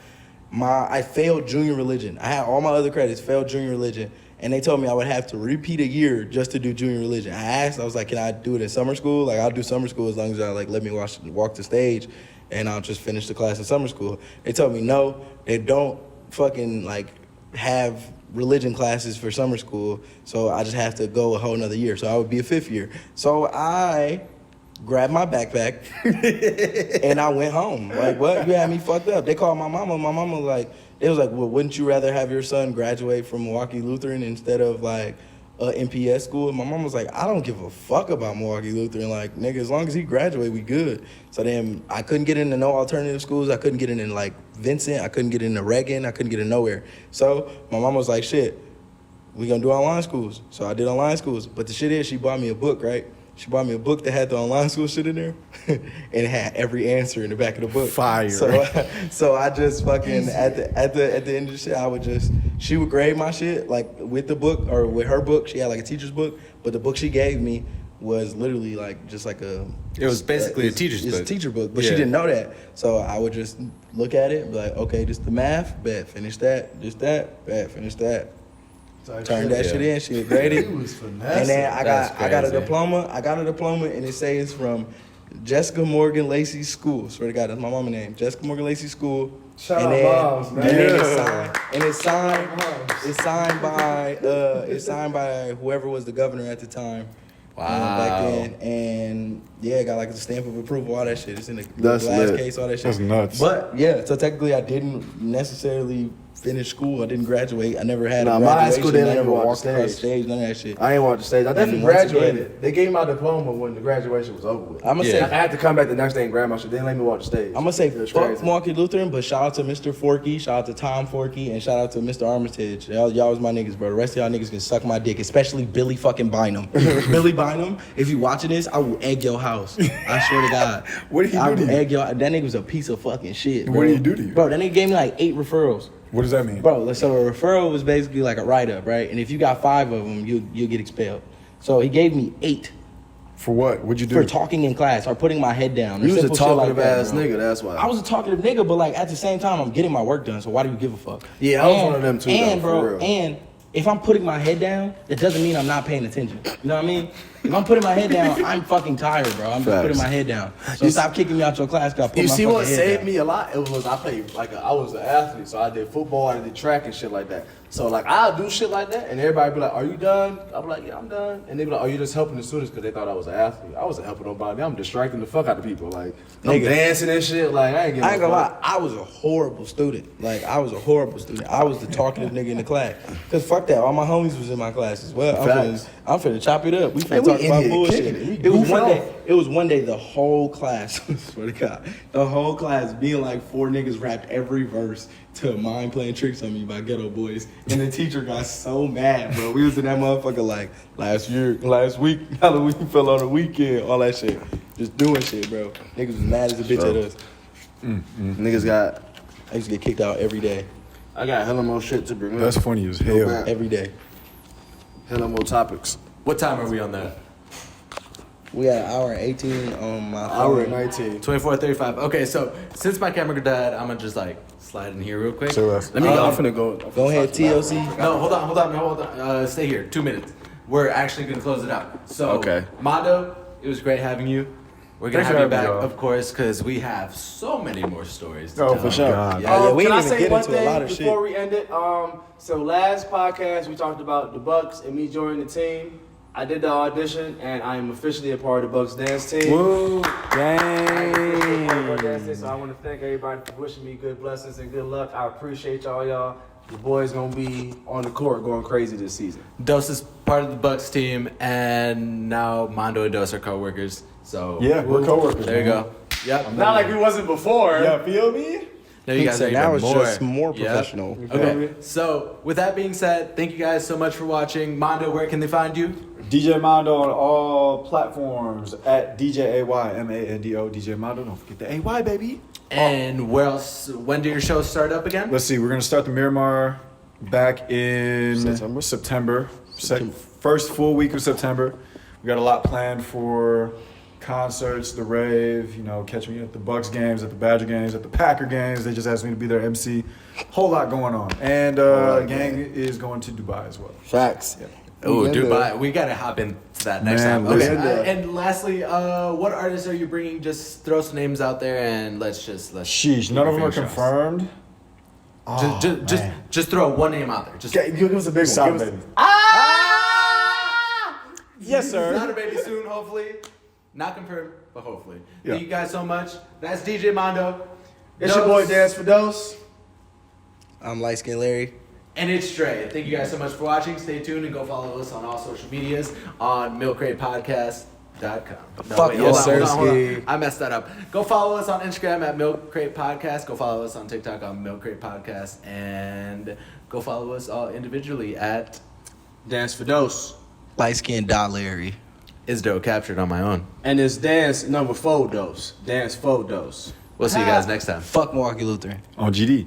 I failed junior religion. I had all my other credits, failed junior religion, and they told me I would have to repeat a year just to do junior religion. I was like, can I do it in summer school? Like I'll do summer school as long as I like let me walk the stage, and I'll just finish the class in summer school. They told me no, they don't fucking like have religion classes for summer school, so I just have to go a whole nother year. So I would be a 5th year. So I grabbed my backpack and I went home. Like, what? You had me fucked up. They called my mama. My mama was like, they was like, well, wouldn't you rather have your son graduate from Milwaukee Lutheran instead of like MPS school? And my mom was like, I don't give a fuck about Milwaukee Lutheran. Like, nigga, as long as he graduate, we good. So then I couldn't get into no alternative schools. I couldn't get into like Vincent. I couldn't get into Reagan. I couldn't get in nowhere. So my mom was like, shit, we gonna do online schools. So I did online schools. But the shit is, she bought me a book, right? She bought me a book that had the online school shit in there, and it had every answer in the back of the book. Fire. So I just fucking at the end of the shit, she would grade my shit like with the book or with her book. She had like a teacher's book, but the book she gave me was literally like just like a. It was basically a teacher's It's book. a teacher book, but she Yeah. didn't know that. So I would just look at it, and be like, okay, this the math, bet, finish that, just that, bet, finish that. Turned that shit in. She was graded. He was finessing. And then I got a crazy. diploma. I got a diploma, and it says from Jessica Morgan Lacey School. Swear to God, that's my mama name. Jessica Morgan Lacey School. Shout and out then, moms, man. and then Yeah. it's signed by whoever was the governor at the time. Wow. Back then, and yeah, got like the stamp of approval, all that shit. It's in the That's glass lit. case, all that shit. That's nuts. But yeah, so technically, I didn't necessarily finish school. I didn't graduate. I never had Nah, a my high graduation. school didn't I even never walk walked the across the stage. stage. None of that shit. I ain't walked the stage. I definitely And once again- graduated. They gave me my diploma when the graduation was over with. I'ma I say- had to come back the next day and grab my shit. They didn't let me walk the stage. I'm gonna say It was fuck crazy. Milwaukee Lutheran, but shout out to Mr. Forkey, shout out to Tom Forkey, and shout out to Mr. Armitage. Y'all was my niggas, bro. The rest of y'all niggas can suck my dick, especially Billy fucking Bynum. Billy Bynum, if you watching this, I will egg your house. I swear to God. What did he I do to will you? egg your. That nigga was a piece of fucking shit. Bro. What did he do to you? Bro, that nigga gave me like 8 referrals. What does that mean? Bro, so a referral was basically like a write-up, right? And if you got 5 of them, you get expelled. So he gave me 8 For what? What'd you do? for talking in class or putting my head down. or You was a simple shit like talkative that, ass bro. nigga, that's why. I was a talkative nigga, but like at the same time, I'm getting my work done. So why do you give a fuck? Yeah, I was one of them too, And though, bro, for real. and if I'm putting my head down, that doesn't mean I'm not paying attention. You know what I mean? If I'm putting my head down, I'm fucking tired, bro. I'm just Facts. putting my head down. So You stop kicking me out your class. 'Cause I put You my see fucking what head saved down. me a lot? It was I played I was an athlete, so I did football, I did track and shit like that. So like I'll do shit like that, and everybody be like, "Are you done?" I'm like, "Yeah, I'm done." And they be like, "Are you just helping the students?" Because they thought I was an athlete. I wasn't helping nobody. I'm distracting the fuck out of people. Like I'm Nigga. dancing and shit. Like I ain't getting. I ain't gonna lie, I was a horrible student. Like, I was a horrible student. I was the talkative nigga in the class. Cause fuck that, all my homies was in my class as well. Facts. I'm finna chop it up. We Man, finna we talk in about here bullshit. kicking it. We It was goofing one day. off. It was one day the whole class. I swear to God, the whole class being like 4 niggas rapped every verse to Mind Playing Tricks on Me by Ghetto Boys, and the teacher got so mad, bro. We was in that motherfucker like last week, Halloween fell on the weekend, all that shit. Just doing shit, bro. Niggas was mad as a bitch Sure. at us. Niggas got. I used to get kicked out every day. I got hella more shit to bring up. That's funny as Go hell. back. Every day. Hella more topics. What time are we on that? We got an hour and 18 on my phone. Hour and 19. 24:35. Okay, so since my camera died, I'm gonna just like slide in here real quick. So that's Let me. I'm finna go. Go ahead, TLC. No, hold on. Stay here. 2 minutes. We're actually gonna close it out. So, Okay. Mando, it was great having you. We're gonna Thanks have for you back, having me, y'all. of course, because we have so many more stories to Oh, tell. for sure. God. Yeah, we can didn't I even say get one into thing a lot of shit. before we end it? So last podcast we talked about the Bucks and me joining the team. I did the audition and I am officially a part of the Bucks dance team. Woo. Dang. So I want to thank everybody for wishing me good blessings and good luck. I appreciate y'all. The boys gonna be on the court going crazy this season. Dos is part of the Bucks team, and now Mando and Dos are co-workers. So Yeah, we're coworkers. there you man. go. Yep. Not like we wasn't before. Yeah, feel me? Now you guys So are now even it's more. just more Yep. professional. Okay, so with that being said, thank you guys so much for watching. Mando, where can they find you? DJayMando on all platforms at DJayMando. DJayMando. Don't forget the AY, baby. And where else? When do your shows start up again? Let's see. We're gonna start the Miramar back in September. First full week of September. We got a lot planned for concerts, the rave. You know, catch me at the Bucks games, at the Badger games, at the Packer games. They just asked me to be their MC. Whole lot going on. And gang is going to Dubai as well. Facts. Oh, We in Dubai. We gotta hop into that next Man, time. Okay. we in there. And lastly, what artists are you bringing? Just throw some names out there and let's. Sheesh, none of them are confirmed. Oh, Just throw one name out there. Just give us a big one. Give us- Yes, sir. Not a baby soon, hopefully. Not confirmed, but hopefully. Yeah. Thank you guys so much. That's DJ Mando. It's your boy Dance for Dose. I'm Light Skin Larry. And it's Trey. Thank you guys so much for watching. Stay tuned and go follow us on all social medias on milkcratepodcast.com. Fuck yes, hold on. sir. I messed that up. Go follow us on Instagram at Milk Crate Podcast. Go follow us on TikTok on Milk Crate Podcast. And go follow us all individually at Dance for Dose. Light Skin Larry. Isdo Captured on my own. And it's dance number 4 dose. Dance 4 dose. We'll see you guys next time. Fuck Milwaukee Lutheran. On GD.